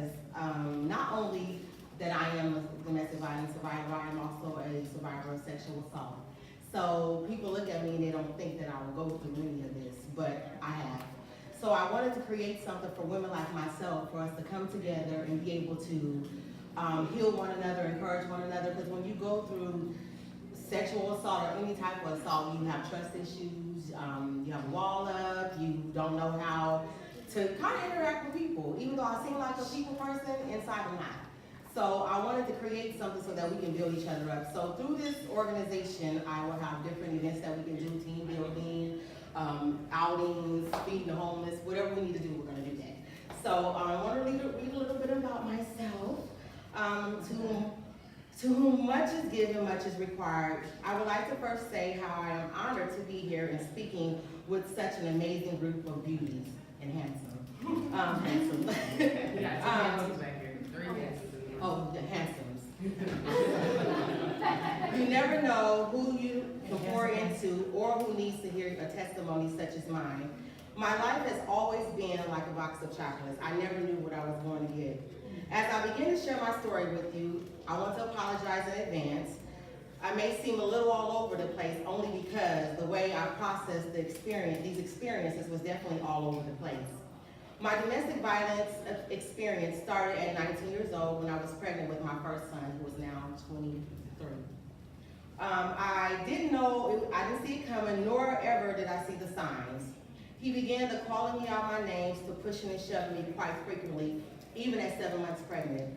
because not only that I am a domestic violence survivor, I am also a survivor of sexual assault. So people look at me and they don't think that I will go through any of this, but I have. So I wanted to create something for women like myself, for us to come together and be able to heal one another, encourage one another, because when you go through sexual assault or any type of assault, you have trust issues, you have a wall up, you don't know how to kind of interact with people. Even though I seem like a people person, inside I'm not. So I wanted to create something so that we can build each other up. So through this organization, I will have different events that we can do, team building, outings, feeding the homeless, whatever we need to do, we're gonna do that. So I want to read a little bit about myself. To whom much is given, much is required. I would like to first say how I am honored to be here and speaking with such an amazing group of beauties and handsome. Handsome. Oh, the handsomes. You never know who you can pour into or who needs to hear a testimony such as mine. My life has always been like a box of chocolates. I never knew what I was going to get. As I begin to share my story with you, I want to apologize in advance. I may seem a little all over the place only because the way I processed these experiences was definitely all over the place. My domestic violence experience started at 19 years old when I was pregnant with my first son, who is now 23. I didn't see it coming, nor ever did I see the signs. He began to calling me out my names, to pushing and shoving me quite frequently, even at 7 months pregnant.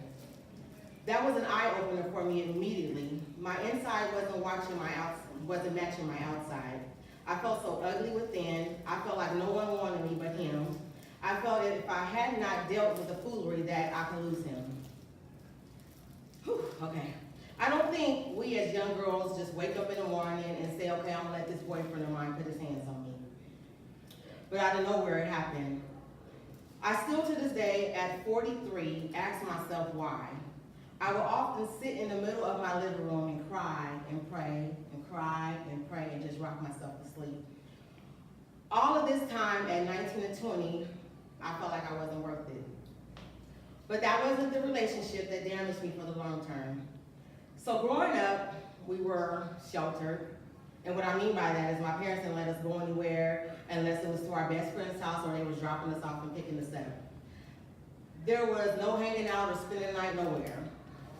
That was an eye-opener for me immediately. My inside wasn't matching my outside. I felt so ugly within. I felt like no one wanted me but him. I felt that if I had not dealt with the foolery that I could lose him. Whew, okay. I don't think we as young girls just wake up in the morning and say, okay, I'm gonna let this boyfriend of mine put his hands on me. But out of nowhere it happened. I still to this day, at 43, ask myself why. I will often sit in the middle of my living room and cry and pray and cry and pray and just rock myself to sleep. All of this time at 19 and 20, I felt like I wasn't worth it. But that wasn't the relationship that damaged me for the long term. So growing up, we were sheltered. And what I mean by that is my parents didn't let us go anywhere unless it was to our best friend's house or they was dropping us off and picking us up. There was no hanging out or spending the night nowhere.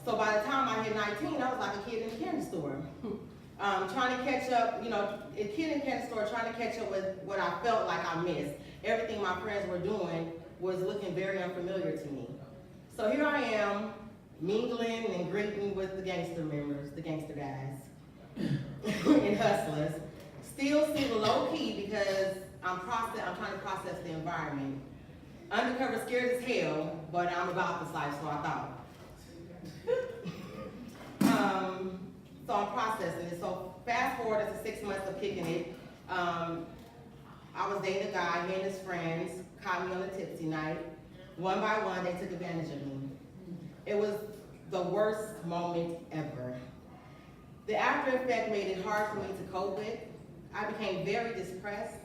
So by the time I hit 19, I was like a kid in a candy store. Trying to catch up, a kid in a candy store trying to catch up with what I felt like I missed. Everything my friends were doing was looking very unfamiliar to me. So here I am, mingling and greeting with the gangster members, the gangster guys, and hustlers. Still single low key because I'm trying to process the environment. Undercover scared as hell, but I'm about this life, so I thought. So I'm processing it. So fast forward to 6 months of kicking it. I was dating a guy, he and his friends caught me on a tipsy night. One by one, they took advantage of me. It was the worst moment ever. The after effect made it hard for me to cope with. I became very depressed.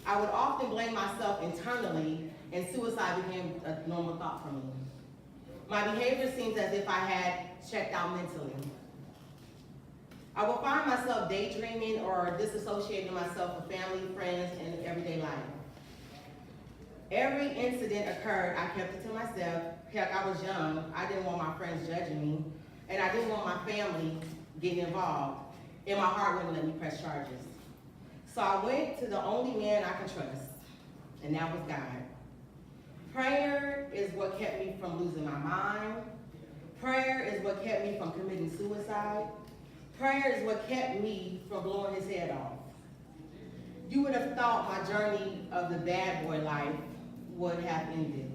I would often blame myself internally, and suicide became a normal thought for me. My behavior seems as if I had checked out mentally. I would find myself daydreaming or disassociating myself with family, friends, and everyday life. Every incident occurred, I kept it to myself. Heck, I was young. I didn't want my friends judging me, and I didn't want my family getting involved, and my heart wouldn't let me press charges. So I went to the only man I can trust, and that was God. Prayer is what kept me from losing my mind. Prayer is what kept me from committing suicide. Prayer is what kept me from blowing his head off. You would have thought my journey of the bad boy life would have ended.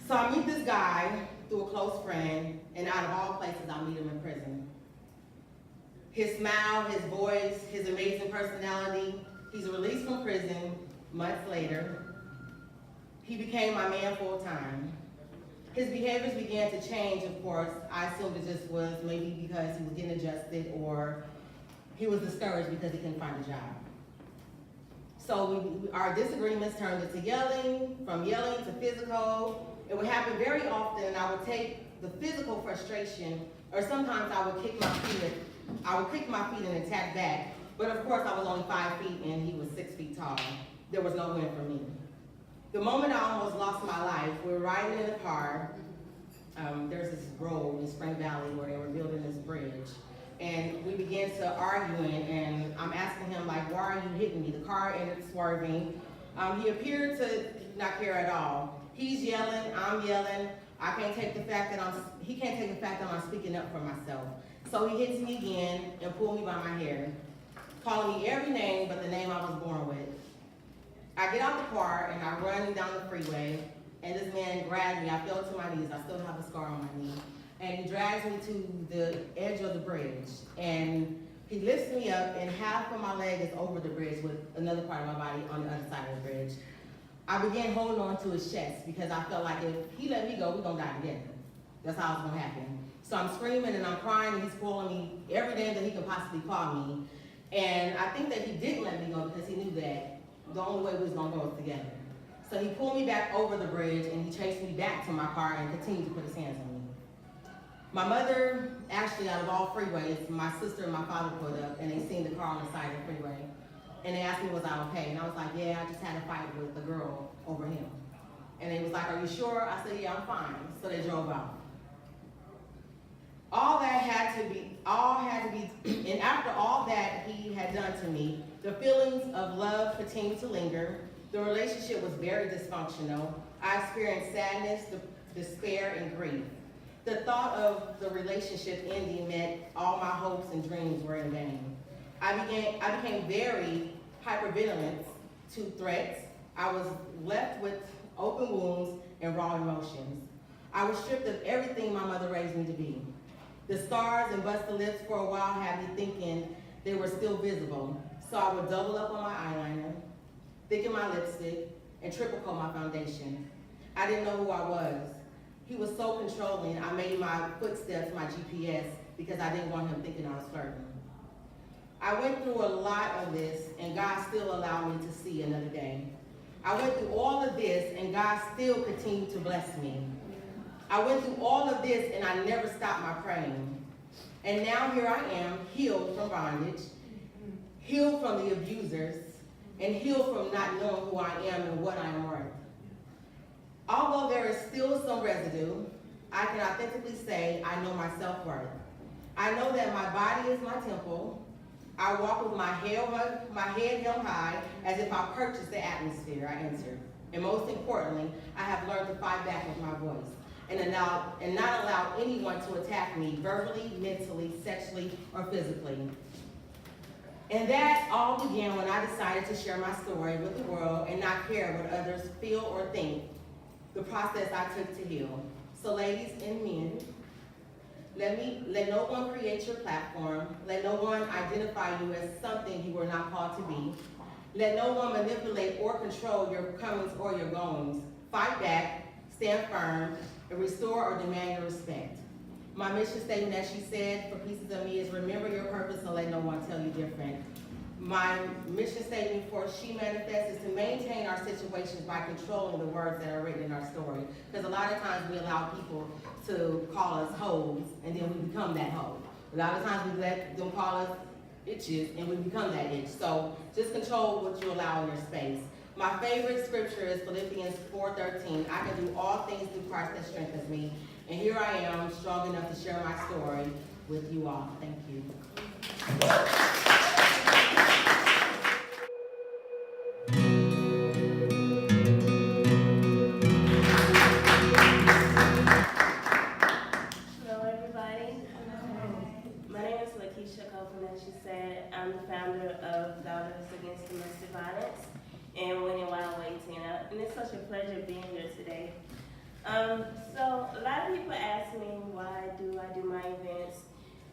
So I meet this guy through a close friend, and out of all places, I meet him in prison. His smile, his voice, his amazing personality. He's released from prison months later. He became my man full time. His behaviors began to change, of course. I assumed it just was maybe because he was getting adjusted or he was discouraged because he couldn't find a job. So our disagreements turned into yelling, from yelling to physical. It would happen very often, and I would take the physical frustration, or sometimes I would kick my feet and attack back. But of course, I was only 5 feet and he was 6 feet tall. There was no win for me. The moment I almost lost my life, we were riding in a car. There's this road in Spring Valley where they were building this bridge. And we began to arguing, and I'm asking him, like, why are you hitting me? The car ended swerving. He appeared to not care at all. He's yelling, I'm yelling. He can't take the fact that I'm speaking up for myself. So he hits me again and pulls me by my hair, calling me every name but the name I was born with. I get out the car and I run down the freeway, and this man grabs me. I fell to my knees. I still have a scar on my knee. And he drags me to the edge of the bridge. And he lifts me up, and half of my leg is over the bridge with another part of my body on the other side of the bridge. I began holding on to his chest because I felt like if he let me go, we're gonna die together. That's how it's gonna happen. So I'm screaming and I'm crying, and he's calling me every name that he could possibly call me. And I think that he didn't let me go because he knew that the only way we was gonna go was together. So he pulled me back over the bridge, and he chased me back to my car and continued to put his hands on me. My mother, actually, out of all freeways, my sister and my father pulled up, and they seen the car on the side of the freeway. And they asked me, was I okay? And I was like, yeah, I just had a fight with the girl over him. And they was like, are you sure? I said, yeah, I'm fine. So they drove off. All had to be, and after all that he had done to me, the feelings of love continued to linger. The relationship was very dysfunctional. I experienced sadness, despair, and grief. The thought of the relationship ending meant all my hopes and dreams were in vain. I became very hypervigilant to threats. I was left with open wounds and raw emotions. I was stripped of everything my mother raised me to be. The scars and busted lips for a while had me thinking they were still visible. So I would double up on my eyeliner, thicken my lipstick, and triple coat my foundation. I didn't know who I was. He was so controlling, I made my footsteps my GPS because I didn't want him thinking I was flirting. I went through a lot of this, and God still allowed me to see another day. I went through all of this, and God still continued to bless me. I went through all of this, and I never stopped my praying. And now here I am, healed from bondage, healed from the abusers, and healed from not knowing who I am and what I am worth. Although there is still some residue, I can authentically say I know my self-worth. I know that my body is my temple. I walk with my head held high as if I purchased the atmosphere I entered. And most importantly, I have learned to fight back with my voice and not allow anyone to attack me verbally, mentally, sexually, or physically. And that all began when I decided to share my story with the world and not care what others feel or think, the process I took to heal. So ladies and men, let no one create your platform. Let no one identify you as something you were not called to be. Let no one manipulate or control your comings or your goings. Fight back, stand firm, and restore or demand your respect. My mission statement, as she said, for Pieces of Me is remember your purpose and let no one tell you different. My mission statement for She Manifests is to maintain our situations by controlling the words that are written in our story. Because a lot of times we allow people to call us hoes, and then we become that hoe. A lot of times we let them call us itches, and we become that itch. So just control what you allow in your space. My favorite scripture is Philippians 4:13. I can do all things through Christ that strengthens me. And here I am, strong enough to share my story with you all. Thank you. As she said, I'm the founder of Daughters Against Domestic Violence and Winning While Waiting. And it's such a pleasure being here today. So a lot of people ask me why do I do my events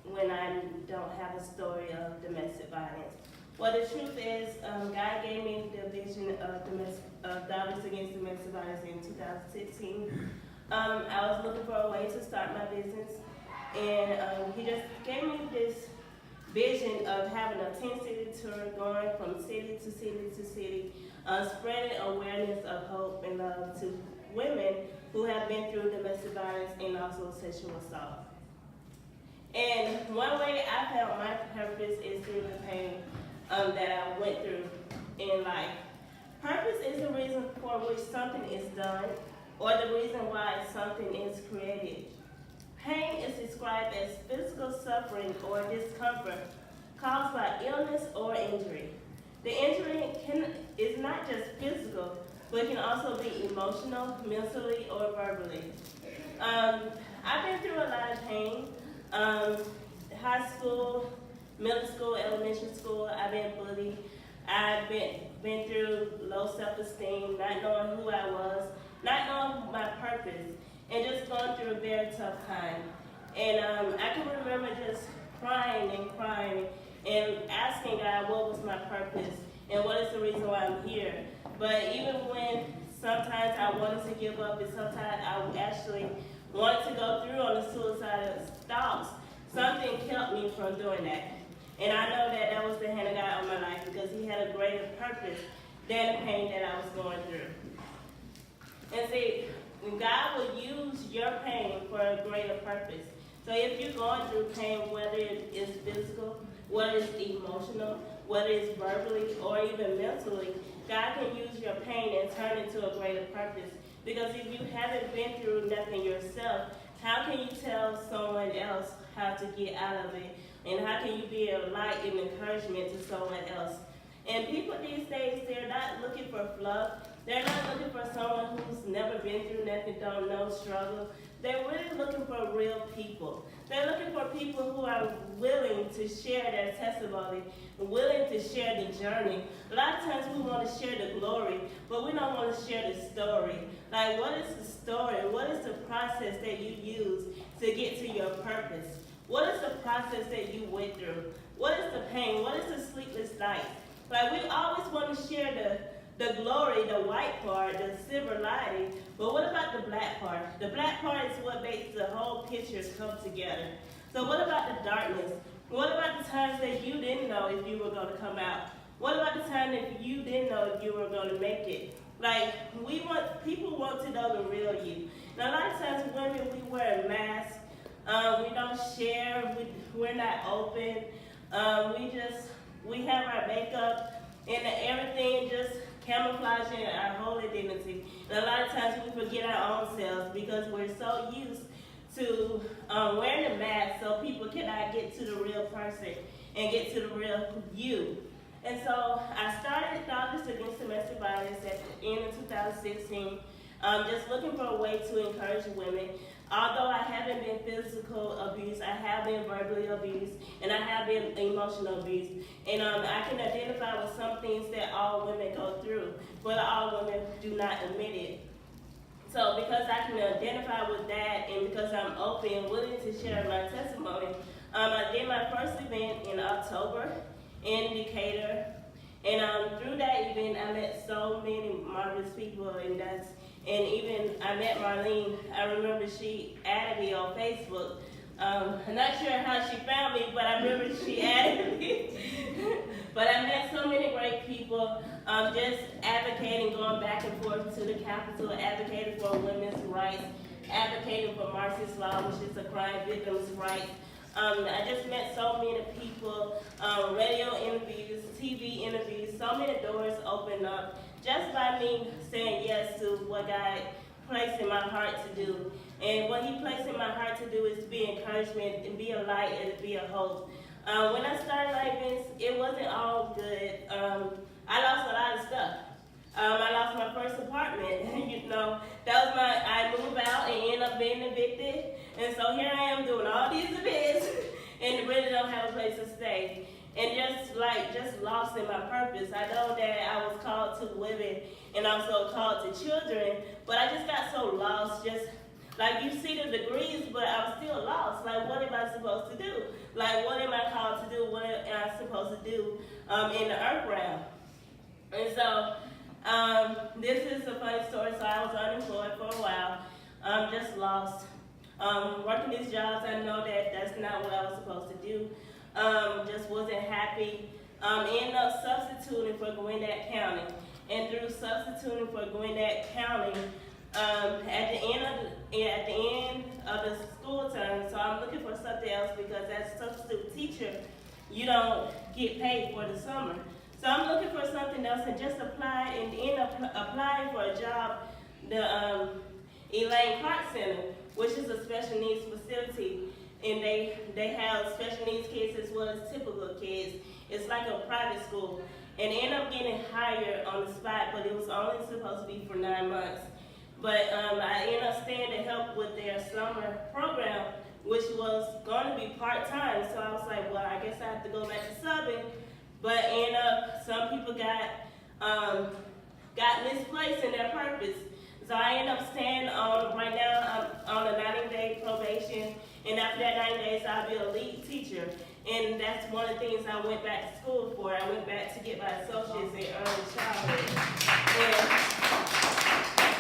when I don't have a story of domestic violence. Well, the truth is, God gave me the vision of Daughters Against Domestic Violence in 2016. I was looking for a way to start my business, and He just gave me this vision of having a 10-city tour going from city to city to city, spreading awareness of hope and love to women who have been through domestic violence and also sexual assault. And one way I found my purpose is through the pain that I went through in life. Purpose is the reason for which something is done or the reason why something is created. Pain is described as physical suffering or discomfort caused by illness or injury. The injury is not just physical, but can also be emotional, mentally, or verbally. I've been through a lot of pain. High school, middle school, elementary school, I've been bullied. I've been through low self-esteem, not knowing who I was, not knowing my purpose, and just going through a very tough time. And I can remember just crying and asking God what was my purpose and what is the reason why I'm here. But even when sometimes I wanted to give up and sometimes I actually wanted to go through on the suicidal thoughts, something kept me from doing that. And I know that that was the hand of God on my life because he had a greater purpose than the pain that I was going through. And see, God will use your pain for a greater purpose. So if you're going through pain, whether it is physical, whether it's emotional, whether it's verbally, or even mentally, God can use your pain and turn it into a greater purpose. Because if you haven't been through nothing yourself, how can you tell someone else how to get out of it? And how can you be a light and encouragement to someone else? And people these days, they're not looking for fluff. They're not looking for someone who's never been through nothing, don't know struggle. They're really looking for real people. They're looking for people who are willing to share their testimony, willing to share the journey. A lot of times we want to share the glory, but we don't want to share the story. Like, what is the story? What is the process that you use to get to your purpose? What is the process that you went through? What is the pain? What is the sleepless night? Like, we always want to share the glory, the white part, the silver lining, but what about the black part? The black part is what makes the whole picture come together. So what about the darkness? What about the times that you didn't know if you were going to come out? What about the time that you didn't know if you were going to make it? Like, people want to know the real you. Now, a lot of times women, we wear masks. We don't share. We're not open. We have our makeup and everything just camouflaging our whole identity. And a lot of times we forget our own selves because we're so used to wearing a mask so people cannot get to the real person and get to the real you. And so I started Daughters Against Domestic Violence at the end of 2016, just looking for a way to encourage women. Although I haven't been physical abused, I have been verbally abused, and I have been emotional abused. And I can identify with some things that all women go through, but all women do not admit it. So because I can identify with that, and because I'm open and willing to share my testimony, I did my first event in October in Decatur. And through that event, I met so many marvelous people, and even I met Marlene. I remember she added me on Facebook. I'm not sure how she found me, but I remember she added me. But I met so many great people, just advocating, going back and forth to the Capitol, advocating for women's rights, advocating for Marxist law, which is a crime victim's rights. I just met so many people, radio interviews, TV interviews, so many doors opened up just by me saying yes to what God placed in my heart to do. And what he placed in my heart to do is be encouragement and be a light and be a hope. When I started like this, it wasn't all good. I lost a lot of stuff. I lost my first apartment. I moved out and ended up being evicted. And so here I am doing all these events and really don't have a place to stay. And just lost in my purpose. I know that I was called to women and also called to children, but I just got so lost. Just like you see the degrees, but I was still lost. Like, what am I supposed to do? Like, what am I called to do? What am I supposed to do in the earth realm? And so this is a funny story. So I was unemployed for a while, just lost. Working these jobs, I know that that's not what I was supposed to do. Just wasn't happy. Ended up substituting for Gwinnett County. And through substituting for Gwinnett County, at the end of the school term. So I'm looking for something else because as a substitute teacher, you don't get paid for the summer. So I'm looking for something else and just apply and end up applying for a job, the Elaine Clark Center, which is a special needs facility, and they have special needs kids as well as typical kids. It's like a private school, and end up getting hired on the spot, but it was only supposed to be for 9 months. But I ended up staying to help with their summer program, which was going to be part-time. So I was like, well, I guess I have to go back to subbing. But end up, some people got misplaced in their purpose. So I end up staying on, right now, I'm on a 90-day probation. And after that 90 days, I'll be a lead teacher. And that's one of the things I went back to school for. I went back to get my associates in early childhood.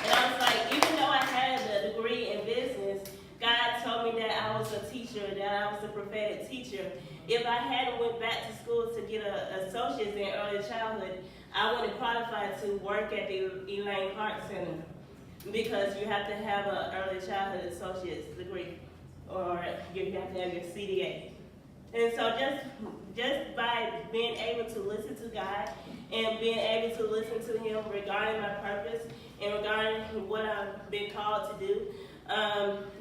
And I was like, even though I had a degree in business, God told me that I was a teacher, that I was a prophetic teacher. If I hadn't went back to school to get an associate's in early childhood, I wouldn't qualify to work at the Elaine Clark Center because you have to have an early childhood associate's degree, or you have to have your CDA. And so just by being able to listen to God and being able to listen to Him regarding my purpose and regarding what I've been called to do,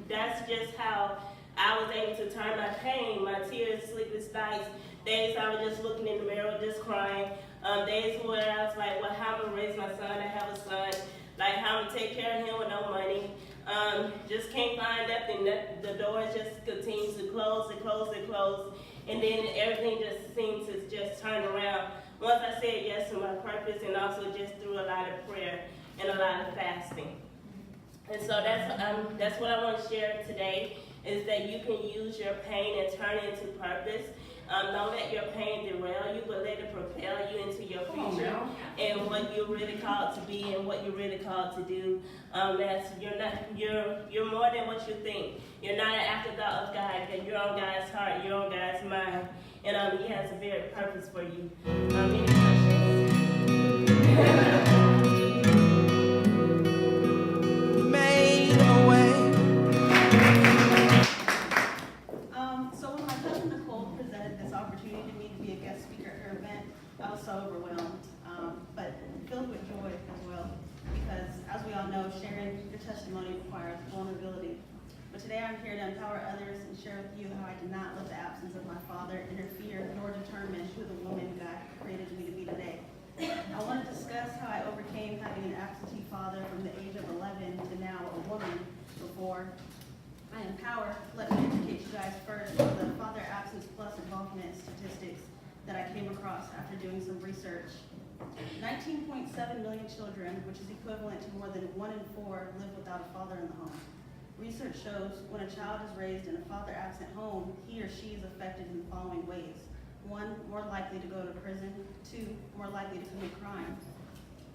that's just how I was able to turn my pain, my tears, sleepless nights, days I was just looking in the mirror, just crying, days where I was like, well, how am I gonna raise my son? I have a son. Like, how am I gonna take care of him with no money? Just can't find nothing. The doors just continue to close and close and close. And then everything just seems to just turn around. Once I said yes to my purpose, and also just through a lot of prayer and a lot of fasting. And so that's what I want to share today, is that you can use your pain and turn it into purpose. Don't let your pain derail you, but let it propel you into your future and what you're really called to be and what you're really called to do. You're more than what you think. You're not an afterthought of God, because you're on God's heart, you're on God's mind, and He has a very purpose for you. Any questions? Made a way. So when my cousin Nickol presented this opportunity to me to be a guest speaker at her event, I was so overwhelmed, but filled with joy as well, because as we all know, sharing your testimony requires vulnerability. But today I'm here to empower others and share with you how I did not let the absence of my father interfere nor determine who the woman God created me to be today. I want to discuss how I overcame having an absentee father from the age of 11 to now a woman before I empower. Let me educate you guys first on the father absence plus involvement statistics that I came across after doing some research. 19.7 million children, which is equivalent to more than 1 in 4, live without a father in the home. Research shows when a child is raised in a father-absent home, he or she is affected in the following ways. 1, more likely to go to prison. 2, more likely to commit crime.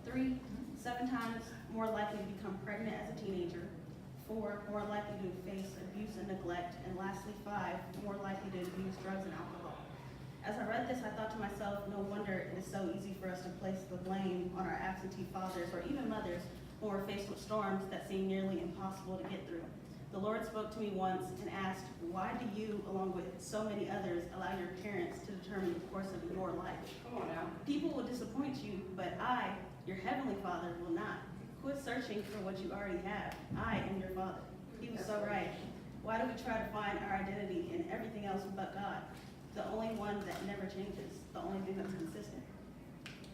3, 7 times more likely to become pregnant as a teenager. 4, more likely to face abuse and neglect. And lastly, 5, more likely to abuse drugs and alcohol. As I read this, I thought to myself, no wonder it is so easy for us to place the blame on our absentee fathers or even mothers when we're faced with storms that seem nearly impossible to get through. The Lord spoke to me once and asked, why do you, along with so many others, allow your parents to determine the course of your life? Come on now. People will disappoint you, but I, your heavenly Father, will not. Quit searching for what you already have. I am your Father. He was so right. Why do we try to find our identity in everything else but God? The only one that never changes, the only thing that's consistent.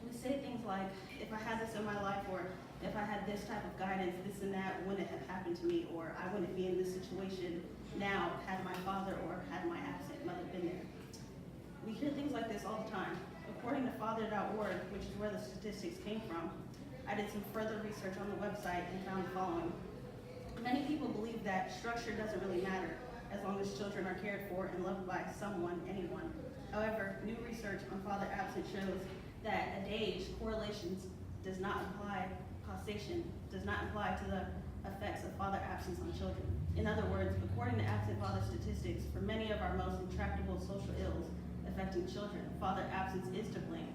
We say things like, if I had this in my life, or if I had this type of guidance, this and that wouldn't have happened to me, or I wouldn't be in this situation now had my father or had my absent mother been there. We hear things like this all the time. According to father.org, which is where the statistics came from, I did some further research on the website and found the following. Many people believe that structure doesn't really matter as long as children are cared for and loved by someone, anyone. However, new research on father absence shows that at age, correlations does not imply causation, does not apply to the effects of father absence on children. In other words, according to absent father statistics, for many of our most intractable social ills affecting children, father absence is to blame.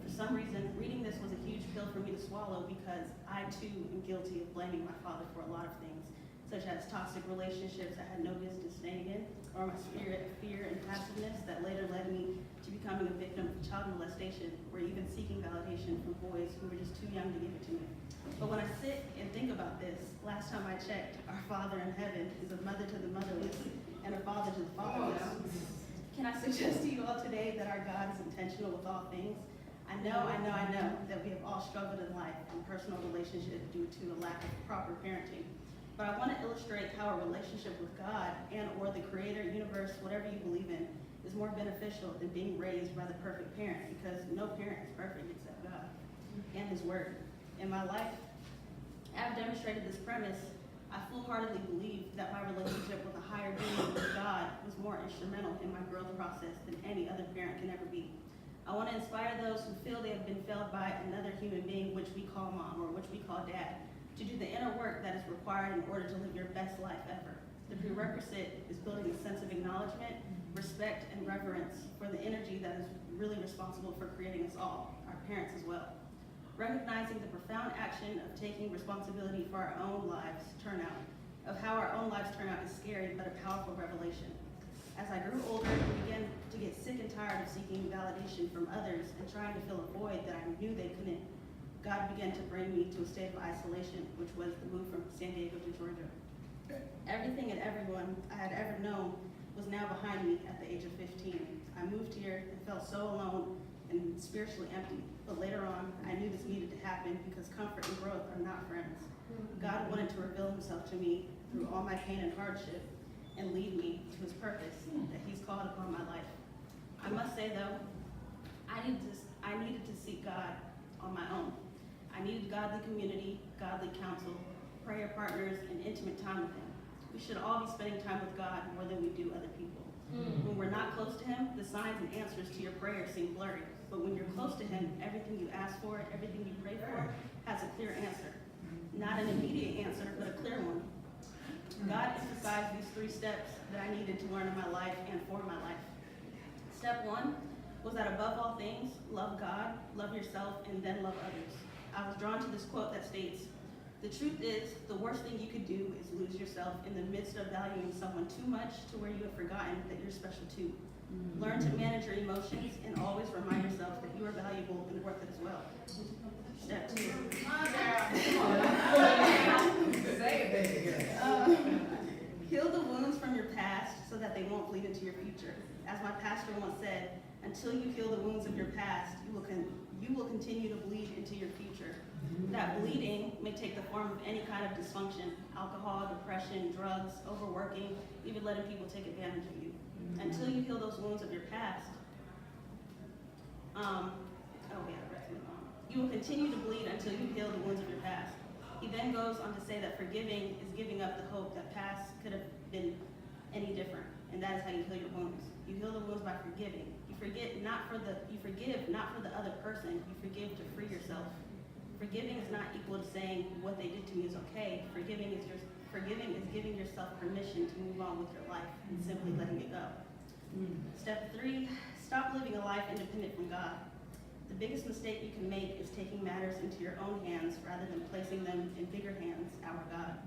For some reason, reading this was a huge pill for me to swallow. swallow because I too am guilty of blaming my father for a lot of things, such as toxic relationships I had no business staying in, or my spirit of fear and passiveness that later led me to becoming a victim of child molestation, or even seeking validation from boys who were just too young to give it to me. But when I sit and think about this, last time I checked, our Father in heaven is a mother to the motherless and a father to the fatherless. Can I suggest to you all today that our God is intentional with all things? I know that we have all struggled in life and personal relationships due to a lack of proper parenting. But I want to illustrate how a relationship with God and or the creator, universe, whatever you believe in, is more beneficial than being raised by the perfect parent, because no parent is perfect except God and his word. In my life, I've demonstrated this premise. I full-heartedly believe that my relationship with a higher being, with God, was more instrumental in my growth process than any other parent can ever be. I want to inspire those who feel they have been failed by another human being, which we call mom or which we call dad, to do the inner work that is required in order to live your best life ever. The prerequisite is building a sense of acknowledgement, respect, and reverence for the energy that is really responsible for creating us all, our parents as well. Recognizing the profound action of taking responsibility for our own lives turnout, of how our own lives turn out is scary but a powerful revelation. As I grew older and began to get sick and tired of seeking validation from others and trying to fill a void that I knew they couldn't, God began to bring me to a state of isolation, which was the move from San Diego to Georgia. Everything and everyone I had ever known was now behind me at the age of 15. I moved here and felt so alone and spiritually empty. But later on, I knew this needed to happen because comfort and growth are not friends. God wanted to reveal himself to me through all my pain and hardship and lead me to his purpose that he's called upon my life. I must say though, I needed to seek God on my own. I needed godly community, godly counsel, prayer partners, and intimate time with him. We should all be spending time with God more than we do other people. When we're not close to him, the signs and answers to your prayers seem blurry. But when you're close to him, everything you ask for, everything you pray for, has a clear answer. Not an immediate answer, but a clear one. God emphasized these 3 steps that I needed to learn in my life and for my life. Step 1 was that above all things, love God, love yourself, and then love others. I was drawn to this quote that states, "The truth is, the worst thing you could do is lose yourself in the midst of valuing someone too much to where you have forgotten that you're special too. Learn to manage your emotions and always remind yourself that you are valuable and worth it as well." Step 2. Heal the wounds from your past so that they won't bleed into your future. As my pastor once said, until you heal the wounds of your past, you will continue to bleed into your future. That bleeding may take the form of any kind of dysfunction: alcohol, depression, drugs, overworking, even letting people take advantage of you. Until you heal those wounds of your past, you will continue to bleed until you heal the wounds of your past. He then goes on to say that forgiving is giving up the hope that past could have been any different, and that is how you heal your wounds. You heal the wounds by forgiving. You forgive not for the other person. You forgive to free yourself. Forgiving is not equal to saying what they did to me is okay. Forgiving is giving yourself permission to move on with your life and simply letting it go. Step 3, stop living a life independent from God. The biggest mistake you can make is taking matters into your own hands rather than placing them in bigger hands, our God.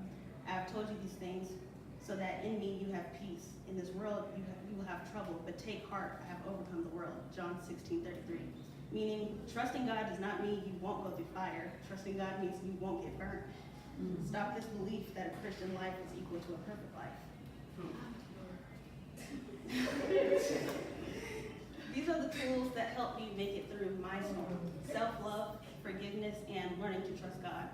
I have told you these things so that in me you have peace. In this world you will have trouble, but take heart, I have overcome the world. John 16:33. Meaning, trusting God does not mean you won't go through fire. Trusting God means you won't get burned. Stop this belief that a Christian life is equal to a perfect life. These are the tools that help me make it through my storm: self-love, forgiveness, and learning to trust God.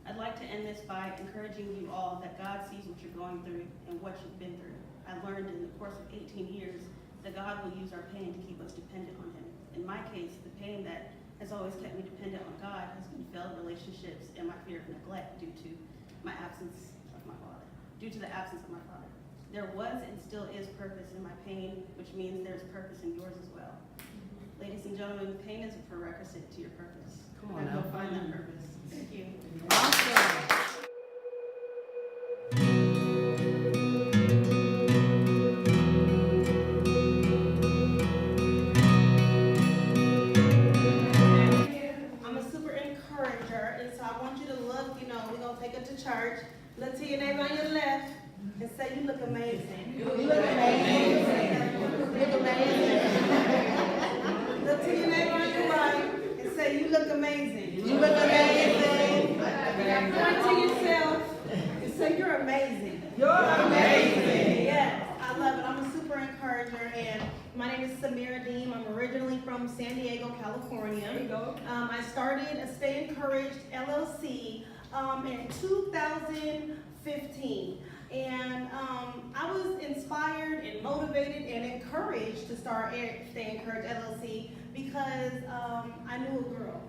I'd like to end this by encouraging you all that God sees what you're going through and what you've been through. I learned in the course of 18 years that God will use our pain to keep us dependent on him. In my case, the pain that has always kept me dependent on God has been failed relationships and my fear of neglect due to the absence of my father. There was and still is purpose in my pain, which means there's purpose in yours as well. Ladies and gentlemen, pain is a prerequisite to your purpose. Come on now. Go find that purpose. Thank you. I'm a super encourager, and I want you to look, you know, we're gonna take it to church. Look to your neighbor on your left and say, you look amazing. You look amazing. Look amazing. Look to your neighbor on your right and say, you look amazing. You look amazing. Point to yourself and say, you're amazing. You're amazing. Yes, I love it. I'm a super encourager, and my name is Samira Deem. I'm originally from San Diego, California. There you go. I started a Stay Encouraged LLC in 2015. And I was inspired and motivated and encouraged to start Stay Encouraged LLC because I knew a girl.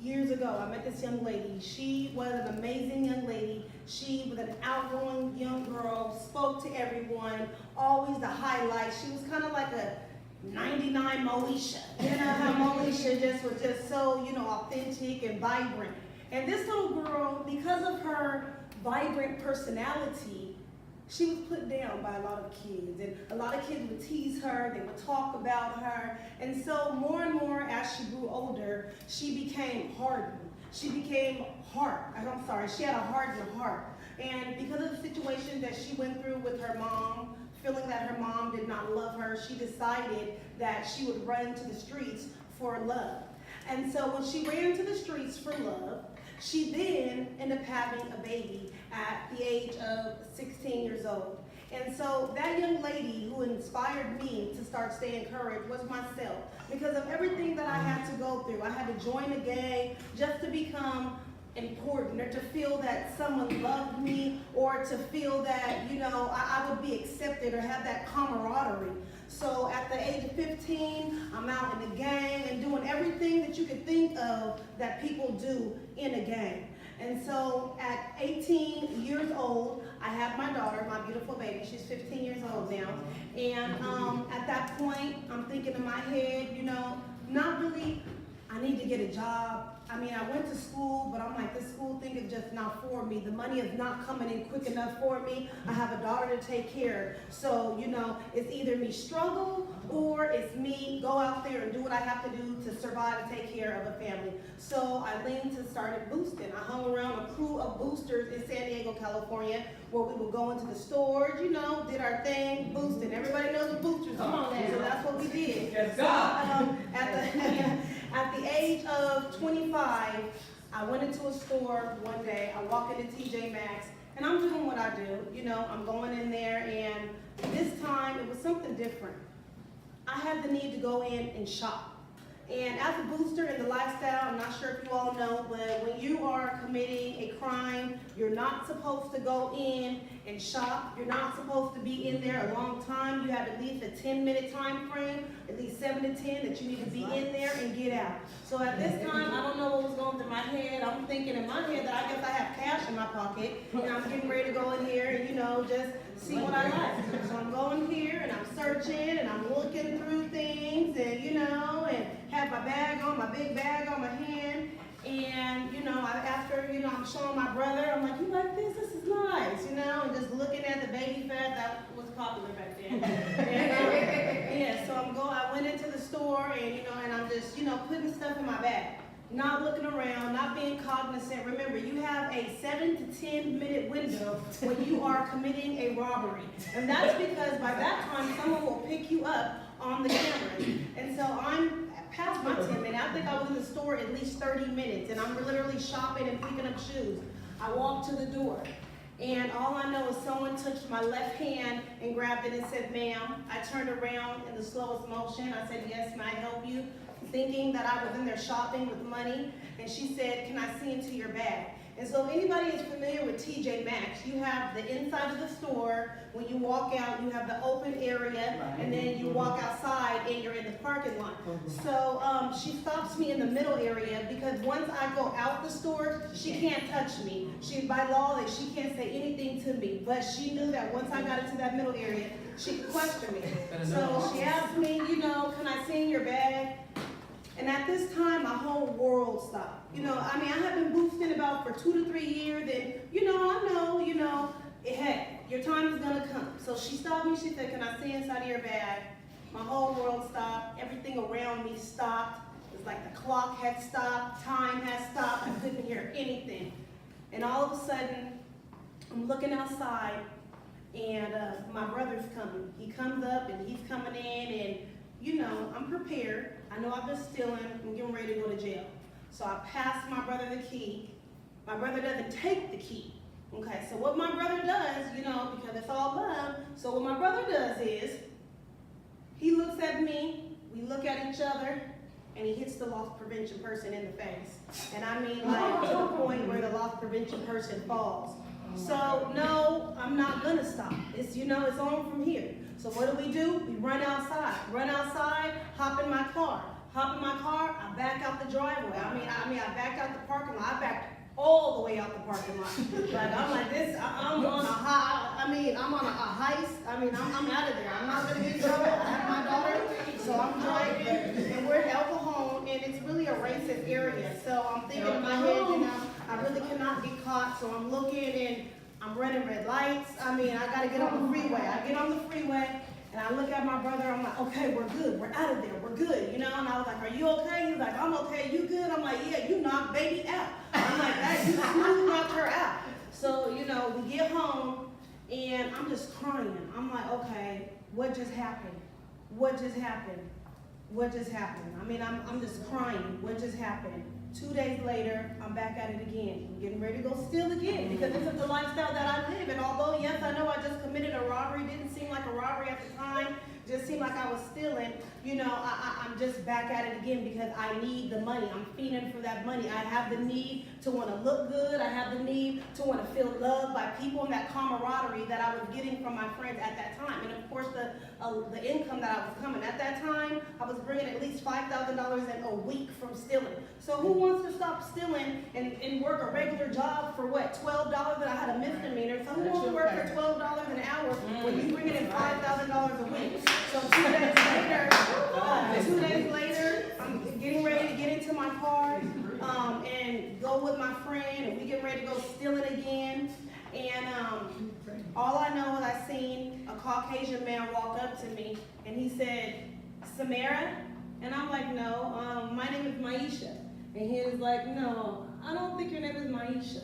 Years ago, I met this young lady. She was an amazing young lady. She was an outgoing young girl, spoke to everyone, always the highlight. She was kind of like a 99 Moesha. You know how Moesha was just so, you know, authentic and vibrant. And this little girl, because of her vibrant personality, she was put down by a lot of kids, and a lot of kids would tease her, they would talk about her, and so more and more as she grew older, she became hardened. She became she had a hardened heart. And because of the situation that she went through with her mom, feeling that her mom did not love her, she decided that she would run to the streets for love. And so when she ran to the streets for love, she then ended up having a baby at the age of 16 years old. And so that young lady who inspired me to start Stay Encouraged was myself. Because of everything that I had to go through, I had to join a gang just to become important, or to feel that someone loved me, or to feel that, you know, I would be accepted or have that camaraderie. So at the age of 15, I'm out in the gang and doing everything that you could think of that people do in a gang. And so at 18 years old, I have my daughter, my beautiful baby. She's 15 years old now. And at that point, I'm thinking in my head, you know, not really, I need to get a job. I mean, I went to school, but I'm like, this school thing is just not for me. The money is not coming in quick enough for me. I have a daughter to take care of. So, you know, it's either me struggle or it's me go out there and do what I have to do to survive and take care of a family. So I leaned to started boosting. I hung around a crew of boosters in San Diego, California, where we would go into the stores, you know, did our thing, boosting. Everybody knows what boosters are. So that's what we did. Yes, So, God. at the age of 25, I went into a store one day. I walk into TJ Maxx, and I'm doing what I do. You know, I'm going in there, and this time it was something different. I had the need to go in and shop. And as a booster in the lifestyle, I'm not sure if you all know, but when you are committing a crime, you're not supposed to go in and shop. You're not supposed to be in there a long time. You have at least a 10-minute time frame, at least 7 to 10, that you need to be in there and get out. So at this time, I don't know what was going through my head. I'm thinking in my head that I guess I have cash in my pocket, and I'm getting ready to go in here and, you know, just see what I like. So I'm going here, and I'm searching, and I'm looking through things, and, you know, and have my bag on, my big bag on my hand, and, you know, after, you know, I'm showing my brother, I'm like, you like this? This is nice, you know, and just looking at the baby fat, that was popular back then. And, yeah, so I went into the store, and, you know, and I'm just, you know, putting stuff in my bag, not looking around, not being cognizant. Remember, you have a 7 to 10 minute window when you are committing a robbery, and that's because by that time, someone will pick you up on the camera. And so I'm past my 10 minutes. I think I was in the store at least 30 minutes, and I'm literally shopping and picking up shoes. I walked to the door, and all I know is someone touched my left hand and grabbed it and said, ma'am. I turned around in the slowest motion. I said, yes, may I help you? Thinking that I was in there shopping with money, and she said, can I see into your bag? And so if anybody is familiar with TJ Maxx, you have the inside of the store. When you walk out, you have the open area, and then you walk outside and you're in the parking lot. So she stops me in the middle area because once I go out the store, she can't touch me. By law, that she can't say anything to me. But she knew that once I got into that middle area, she could question me. So she asked me, you know, can I see in your bag? And at this time, my whole world stopped. You know, I mean, I have been boosting about for 2 to 3 years, and, you know, I know, you know, hey, your time is gonna come. So she stopped me, she said, can I see inside of your bag? My whole world stopped, everything around me stopped. It's like the clock had stopped, time had stopped, I couldn't hear or anything. And all of a sudden, I'm looking outside, and my brother's coming. He comes up, and he's coming in, and you know, I'm prepared. I know I've been stealing. I'm getting ready to go to jail. So I pass my brother the key. My brother doesn't take the key. Okay, so what my brother does, you know, because it's all love, so what my brother does is, he looks at me, we look at each other, and he hits the loss prevention person in the face. And I mean, like, to the point where the loss prevention person falls. So, no, I'm not gonna stop. It's, you know, it's on from here. So what do? We run outside, hop in my car. I back out the driveway. I backed out the parking lot. I backed all the way out the parking lot. Like, I'm like this, I'm on a heist. I'm out of there. I'm not gonna get in trouble. I have my daughter, so I'm driving, and we're in El Cajon, and it's really a racist area. So I'm thinking in my head, you know, I really cannot get caught, so I'm looking, and I'm running red lights. I gotta get on the freeway. I get on the freeway, and I look at my brother, I'm like, okay, we're good, we're out of there, we're good, you know, and I was like, are you okay? He's like, I'm okay, you good? I'm like, yeah, you knocked baby out. I'm like, that, you smooth knocked her out. So, you know, we get home, and I'm just crying. I'm like, okay, what just happened? What just happened? What just happened? I'm just crying, what just happened? 2 days later, I'm back at it again. I'm getting ready to go steal again because this is the lifestyle that I live. And although, yes, I know I just committed a robbery, didn't seem like a robbery at the time, just seemed like I was stealing, you know, I'm just back at it again because I need the money. I'm fiending for that money. I have the need to want to look good. I have the need to want to feel loved by people and that camaraderie that I was getting from my friends at that time. And of course, the income that I was coming. At that time, I was bringing at least $5,000 in a week from stealing. So who wants to stop stealing and work a regular job for what, $12? And I had a misdemeanor. So who wants to work for $12 an hour when you bringing in $5,000 a week? So 2 days later, I'm getting ready to get into my car and go with my friend, and we get ready to go stealing again. And all I know is I seen a Caucasian man walk up to me, and he said, Samara? And I'm like, no, my name is Maisha. And he was like, no, I don't think your name is Maisha.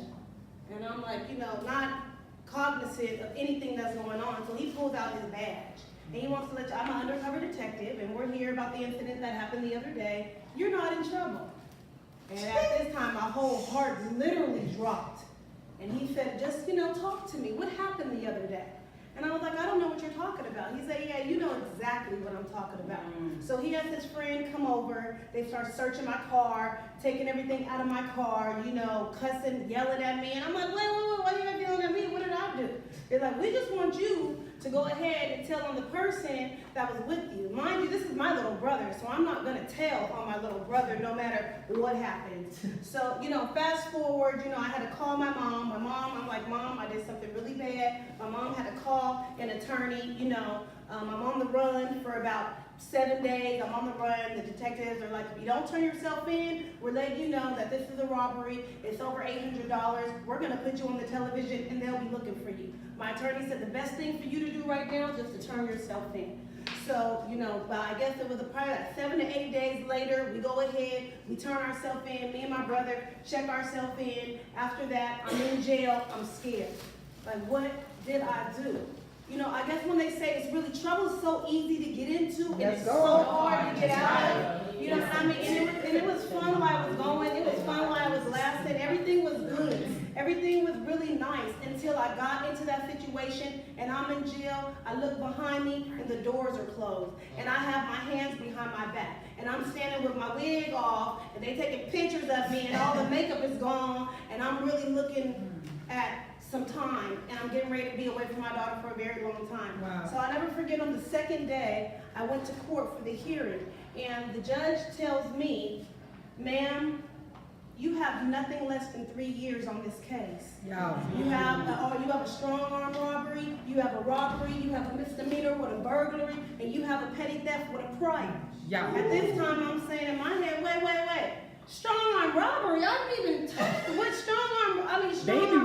And I'm like, you know, not cognizant of anything that's going on. So he pulls out his badge. And he wants to let you, I'm an undercover detective, and we're here about the incident that happened the other day. You're not in trouble. And at this time, my whole heart literally dropped. And he said, just, you know, talk to me. What happened the other day? And I was like, I don't know what you're talking about. He said, yeah, you know exactly what I'm talking about. So he has his friend come over. They start searching my car, taking everything out of my car, you know, cussing, yelling at me. And I'm like, wait, why are you guys yelling at me? What did I do? They're like, we just want you to go ahead and tell on the person that was with you. Mind you, this is my little brother, so I'm not going to tell on my little brother no matter what happens. So, you know, fast forward, you know, I had to call my mom. I'm like, Mom, I did something really bad. My mom had to call an attorney, you know. I'm on the run for about 7 days. I'm on the run. The detectives are like, if you don't turn yourself in, we're letting you know that this is a robbery. It's over $800. We're going to put you on the television, and they'll be looking for you. My attorney said the best thing for you to do right now is just to turn yourself in. So, you know, I guess it was probably like 7 to 8 days later, we go ahead, we turn ourselves in, me and my brother check ourselves in. After that, I'm in jail, I'm scared. Like, what did I do? You know, I guess when they say it's really, trouble is so easy to get into, and it's so hard to get out of. You know what I mean? And it was fun while I was going, it was fun while I was laughing, everything was good. Everything was really nice until I got into that situation and I'm in jail. I look behind me and the doors are closed. And I have my hands behind my back. And I'm standing with my wig off and they taking pictures of me and all the makeup is gone. And I'm really looking at some time, and I'm getting ready to be away from my daughter for a very long time. Wow. So I never forget, on the second day, I went to court for the hearing, and the judge tells me, ma'am, you have nothing less than 3 years on this case. Yeah. You have a strong arm robbery, you have a robbery, you have a misdemeanor with a burglary, and you have a petty theft with a prior. Yeah. At this time, I'm saying in my head, wait. Strong arm robbery? I didn't even touch what strong arm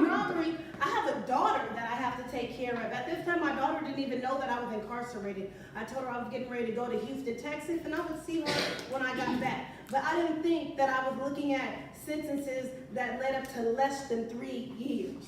robbery. I have a daughter that I have to take care of. At this time, my daughter didn't even know that I was incarcerated. I told her I was getting ready to go to Houston, Texas, and I would see her when I got back. But I didn't think that I was looking at sentences that led up to less than 3 years.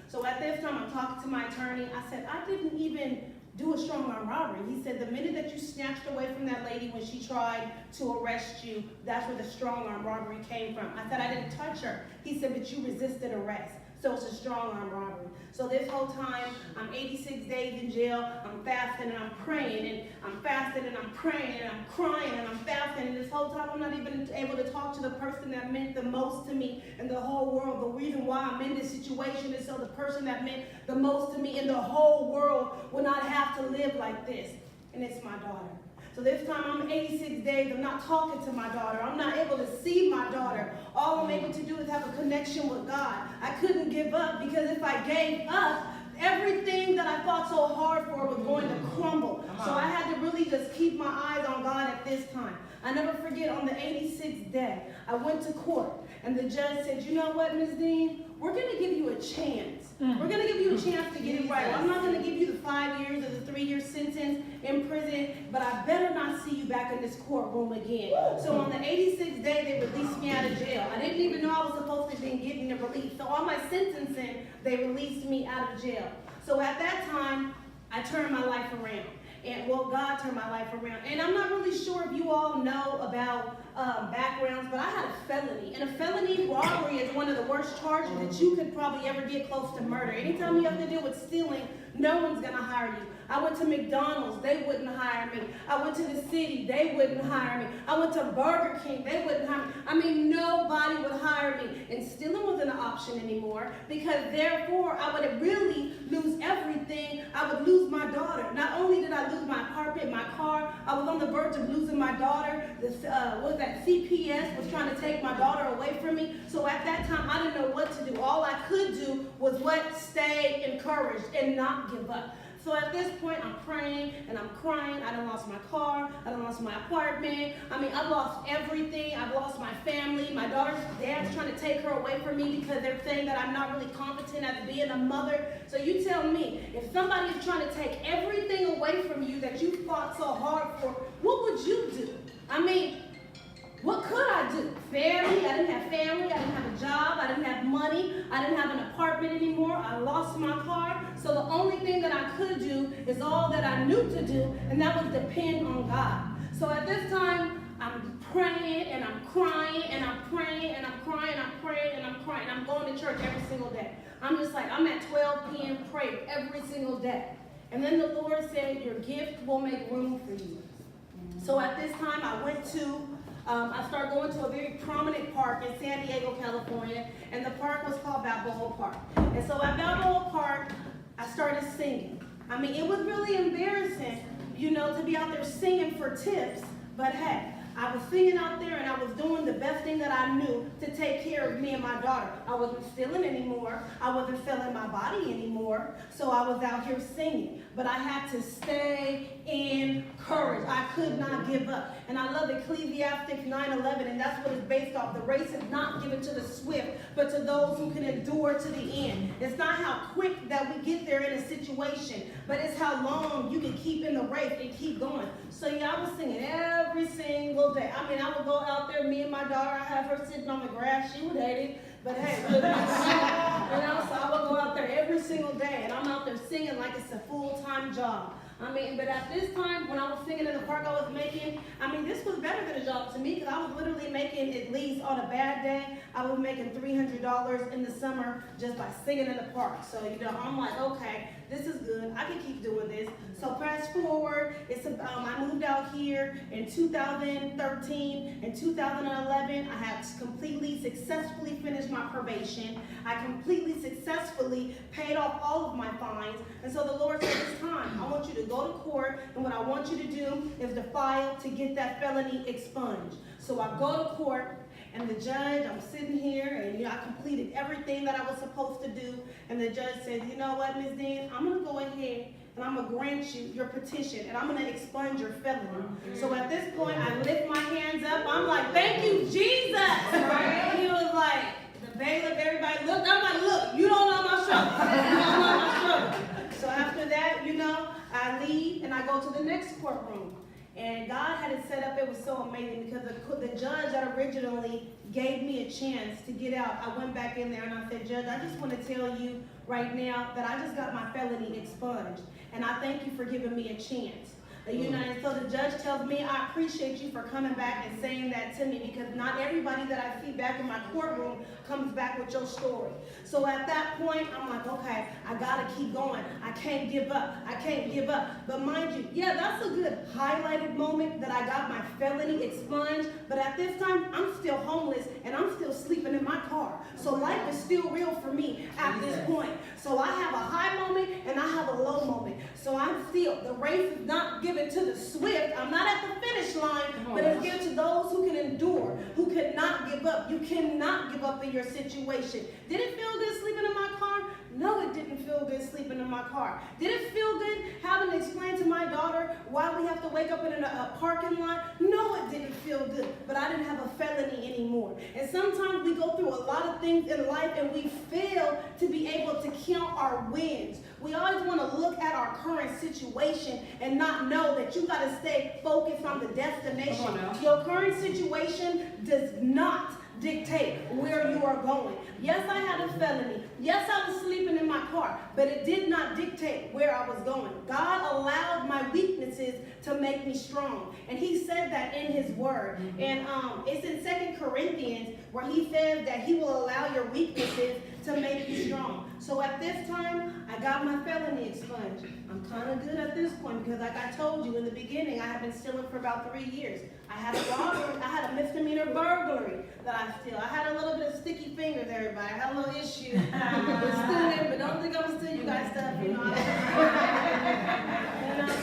So at this time, I'm talking to my attorney. I said, I didn't even do a strong arm robbery. He said, the minute that you snatched away from that lady when she tried to arrest you, that's where the strong arm robbery came from. I said, I didn't touch her. He said, but you resisted arrest. So it's a strong arm robbery. So this whole time, I'm 86 days in jail, I'm fasting and I'm praying, and I'm fasting and I'm praying, and I'm crying and I'm fasting, and this whole time I'm not even able to talk to the person that meant the most to me in the whole world. The reason why I'm in this situation is so the person that meant the most to me in the whole world will not have to live like this, and it's my daughter. So this time I'm 86 days, I'm not talking to my daughter. I'm not able to see my daughter. All I'm able to do is have a connection with God. I couldn't give up, because if I gave up, everything that I fought so hard for was going to crumble. So I had to really just keep my eyes on God at this time. I never forget, on the 86th day, I went to court, and the judge said, you know what, Ms. Dean, we're going to give you a chance. We're going to give you a chance to get it right. I'm not going to give you the 5 years or the 3-year sentence in prison, but I better not see you back in this courtroom again. So on the 86th day, they released me out of jail. I didn't even know I was supposed to be getting a release. So on my sentencing, they released me out of jail. So at that time, I turned my life around. And well, God turned my life around. And I'm not really sure if you all know about backgrounds, but I had a felony. And a felony robbery is one of the worst charges that you could probably ever get close to murder. Anytime you have to deal with stealing, no one's gonna hire you. I went to McDonald's, they wouldn't hire me. I went to the city, they wouldn't hire me. I went to Burger King, they wouldn't hire me. I mean, nobody would hire me. And stealing wasn't an option anymore, because therefore I would really lose everything. I would lose my daughter. Not only did I lose my apartment, my car, I was on the verge of losing my daughter. CPS was trying to take my daughter away from me. So at that time, I didn't know what to do. All I could do was stay encouraged and not give up. So at this point, I'm praying and I'm crying. I done lost my car. I done lost my apartment. I mean, I lost everything. I've lost my family. My daughter's dad's trying to take her away from me because they're saying that I'm not really competent at being a mother. So you tell me, if somebody is trying to take everything away from you that you fought so hard for, what would you do? I mean, what could I do? Family, I didn't have family, I didn't have a job, I didn't have money, I didn't have an apartment anymore, I lost my car. So the only thing that I could do is all that I knew to do, and that was depend on God. So at this time, I'm praying and I'm crying and I'm praying and I'm crying and I'm praying and I'm crying. I'm going to church every single day. I'm just like, I'm at 12 p.m. prayer every single day. And then the Lord said, your gift will make room for you. So at this time, I started going to a very prominent park in San Diego, California, and the park was called Balboa Park. And so at Balboa Park, I started singing. I mean, it was really embarrassing, you know, to be out there singing for tips, but hey, I was singing out there and I was doing the best thing that I knew to take care of me and my daughter. I wasn't stealing anymore. I wasn't selling my body anymore. So I was out here singing. But I had to stay encouraged. I could not give up. And I love Ecclesiastes 9:11, and that's what it's based off. The race is not given to the swift, but to those who can endure to the end. It's not how quick that we get there in a situation, but it's how long you can keep in the race and keep going. So yeah, I was singing every single day. I mean, I would go out there, me and my daughter, I have her sitting on the grass. She would hate it, but hey, you know, so I would go out there every single day, and I'm out there singing like it's a full-time job. I mean, but at this time, when I was singing in the park, I was making, I mean, this was better than a job to me, because I was literally making, at least on a bad day, I was making $300 in the summer just by singing in the park. So, you know, I'm like, okay, this is good. I can keep doing this. So fast forward, I moved out here in 2013. In 2011, I had completely successfully finished my probation. I completely successfully paid off all of my fines. And so the Lord said, it's time. I want you to go to court, and what I want you to do is to file to get that felony expunged. So I go to court, and the judge, I'm sitting here, and you know, I completed everything that I was supposed to do, and the judge said, you know what, Ms. Dean, I'm going to go ahead and I'm going to grant you your petition, and I'm going to expunge your felony. So at this point, I lift my hands up. I'm like, thank you, Jesus. Right? He was like, the bailiff, everybody looked. I'm like, look, you don't know my struggle. You don't know my struggle. So after that, you know, I leave and I go to the next courtroom. And God had it set up, it was so amazing because the judge that originally gave me a chance to get out, I went back in there and I said, Judge, I just want to tell you right now that I just got my felony expunged. And I thank you for giving me a chance. And so the judge tells me, I appreciate you for coming back and saying that to me, because not everybody that I see back in my courtroom comes back with your story. So at that point, I'm like, okay, I gotta keep going. I can't give up. I can't give up. But mind you, yeah, that's a good highlighted moment that I got my felony expunged. But at this time, I'm still homeless and I'm still sleeping in my car. So life is still real for me at this point. So I have a high moment and I have a low moment. So I'm still, the race is not given to the swift. I'm not at the finish line, but it's given to those who can endure, who cannot give up. You cannot give up in your situation. Did it feel good sleeping in my car? No, it didn't feel good sleeping in my car. Did it feel good having to explain to my daughter why we have to wake up in a parking lot? No, it didn't feel good, but I didn't have a felony anymore. And sometimes we go through a lot of things in life and we fail to be able to count our wins. We always want to look at our current situation and not know that you got to stay focused on the destination. Your current situation does not dictate where you are going. Yes, I had a felony. Yes, I was sleeping in my car, but it did not dictate where I was going. God allowed my weaknesses to make me strong. And he said that in his word. And it's in 2 Corinthians where he says that he will allow your weaknesses to make you strong. So at this time, I got my felony expunged. I'm kind of good at this point because like I told you in the beginning, I have been stealing for about 3 years. I had a robbery, I had a misdemeanor burglary that I steal. I had a little bit of sticky fingers, everybody. I had a little issue with stealing, but don't think I'm stealing you guys stuff, you know.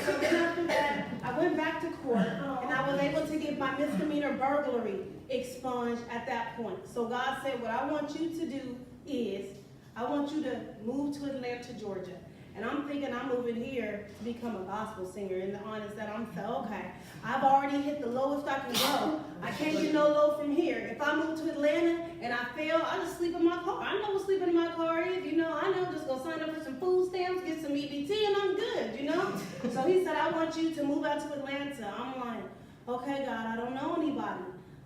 So then after that, I went back to court and I was able to get my misdemeanor burglary expunged at that point. So God said, what I want you to do is, I want you to move to Atlanta, Georgia. And I'm thinking I'm moving here to become a gospel singer. And the honest that I'm so, okay, I've already hit the lowest I can go. I can't get no low from here. If I move to Atlanta and I fail, I'll just sleep in my car. I know what sleeping in my car is, you know. I know, just go sign up for some food stamps, get some EBT, and I'm good, you know. So he said, I want you to move out to Atlanta. I'm like, okay, God, I don't know anybody.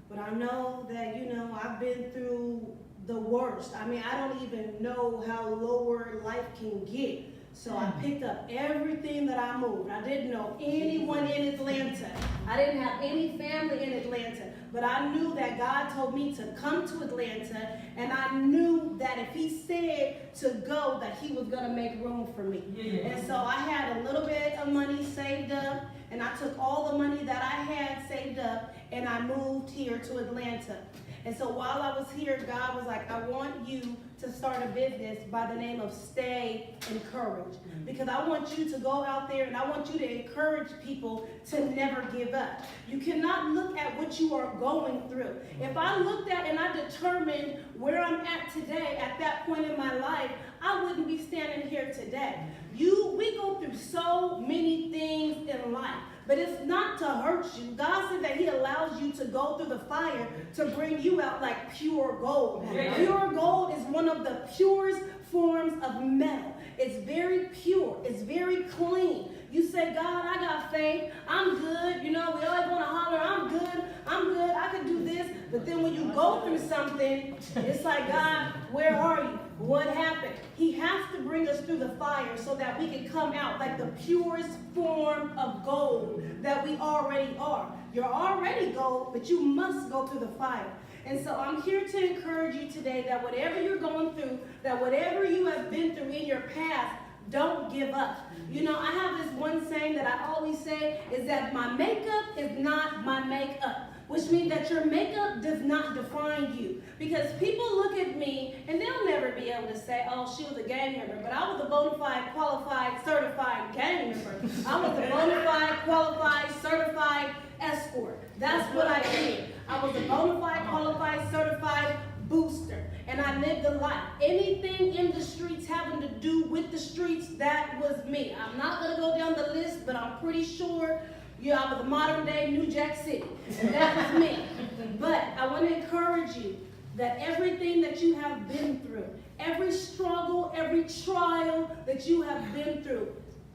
But I know that, you know, I've been through the worst. I mean, I don't even know how lower life can get. So I picked up everything that I moved. I didn't know anyone in Atlanta. I didn't have any family in Atlanta. But I knew that God told me to come to Atlanta, and I knew that if he said to go, that he was going to make room for me. And so I had a little bit of money saved up, and I took all the money that I had saved up, and I moved here to Atlanta. And so while I was here, God was like, I want you to start a business by the name of Stay Encouraged. Because I want you to go out there and I want you to encourage people to never give up. You cannot look at what you are going through. If I looked at and I determined where I'm at today, at that point in my life, I wouldn't be standing here today. We go through so many things in life. But it's not to hurt you. God said that he allows you to go through the fire to bring you out like pure gold. Yeah. Pure gold is one of the purest forms of metal. It's very pure. It's very clean. You say, God, I got faith. I'm good. You know, we always want to holler, I'm good. I'm good. I can do this. But then when you go through something, it's like, God, where are you? What happened? He has to bring us through the fire so that we can come out like the purest form of gold that we already are. You're already gold, but you must go through the fire. And so I'm here to encourage you today that whatever you're going through, that whatever you have been through in your past, don't give up. You know, I have this one saying that I always say is that my makeup is not my makeup, which means that your makeup does not define you. Because people look at me and they'll never be able to say, oh, she was a gang member, but I was a bona fide, qualified, certified gang member. I was a bona fide, qualified, certified escort. That's what I did. I was a bona fide, qualified, certified booster. And I lived a life. Anything in the streets having to do with the streets, that was me. I'm not going to go down the list, but I'm pretty sure I was a modern day New Jack City. And that was me. But I want to encourage you that everything that you have been through, every struggle, every trial that you have been through,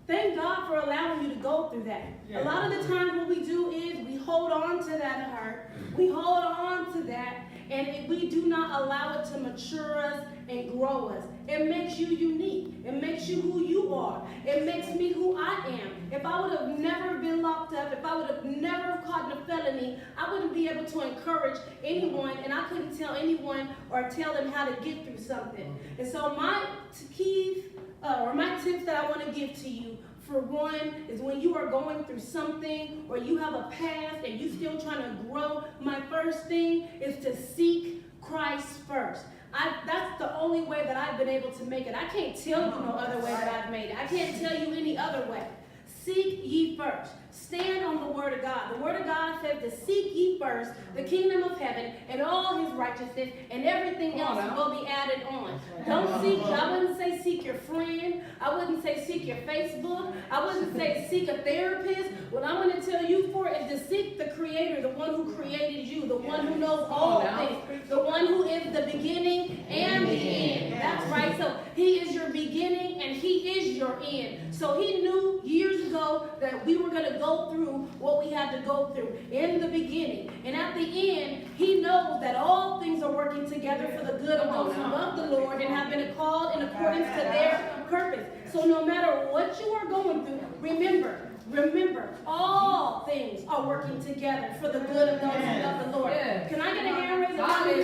Thank God for allowing you to go through that. A lot of the times what we do is we hold on to that hurt. We hold on to that, and we do not allow it to mature us and grow us. It makes you unique. It makes you who you are. It makes me who I am. If I would have never been locked up, if I would have never caught in a felony, I wouldn't be able to encourage anyone, and I couldn't tell anyone or tell them how to get through something. And so my keys, or my tips that I want to give to you, for one, is when you are going through something or you have a past and you still trying to grow, my first thing is to seek Christ first. That's the only way that I've been able to make it. I can't tell you no other way that I've made it. I can't tell you any other way. Seek ye first. Stand on the word of God. The word of God says to seek ye first the kingdom of heaven and all his righteousness, and everything else will be added on. Don't seek, I wouldn't say seek your friend. I wouldn't say seek your Facebook. I wouldn't say seek a therapist. What I'm going to tell you for is to seek the creator, the one who created you, the one who knows all things, the one who is the beginning and the end. That's right. So he is your beginning and he is your end. So he knew years ago that we were going to go through what we had to go through in the beginning. And at the end, he knows that all things are working together for the good of those who love the Lord and have been called in accordance to their purpose. So no matter what you are going through, remember, all things are working together for the good of those who love the Lord. Can I get a hand raise? Everybody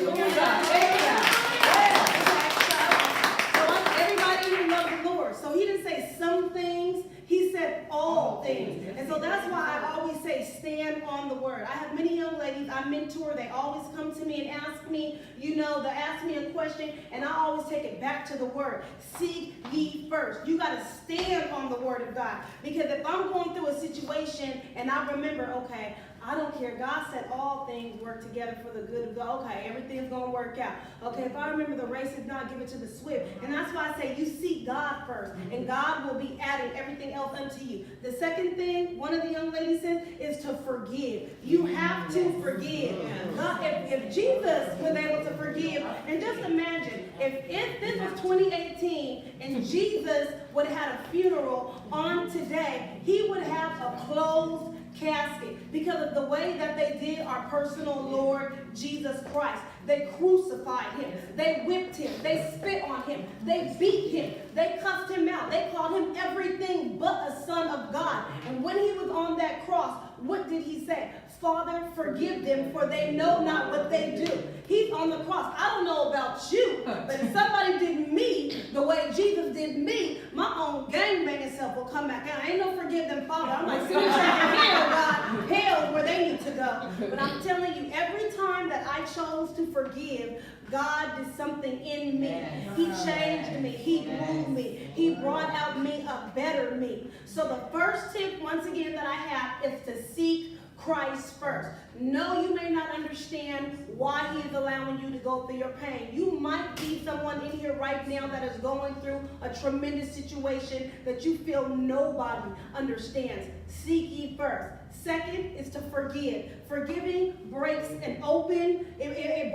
who loves the Lord. So he didn't say some things, he said all things. And so that's why I always say stand on the word. I have many young ladies I mentor, they always come to me and ask me, they ask me a question, and I always take it back to the word. Seek ye first. You got to stand on the word of God. Because if I'm going through a situation and I remember, okay, I don't care. God said all things work together for the good of God. Okay, everything's going to work out. Okay, if I remember the race is not given to the swift. And that's why I say you seek God first. And God will be adding everything else unto you. The second thing, one of the young ladies said, is to forgive. You have to forgive. God, if Jesus was able to forgive, and just imagine, if this was 2018 and Jesus would have had a funeral on today, he would have a closed casket because of the way that they did our personal Lord Jesus Christ. They crucified him. They whipped him. They spit on him. They beat him. They cussed him out. They called him everything but a son of God. And when he was on that cross, what did he say? Father, forgive them, for they know not what they do. He's on the cross. I don't know about you, but if somebody did me the way Jesus did me, my own gangbanging self will come back out. Ain't no forgive them, Father. I'm like, send them back to hell, God. Hell's where they need to go. But I'm telling you, every time that I chose to forgive, God did something in me. He changed me. He moved me. He brought out me a better me. So the first tip, once again, that I have is to seek Christ first. No, you may not understand why he is allowing you to go through your pain. You might be someone in here right now that is going through a tremendous situation that you feel nobody understands. Seek ye first. Second is to forgive. Forgiving breaks an open, it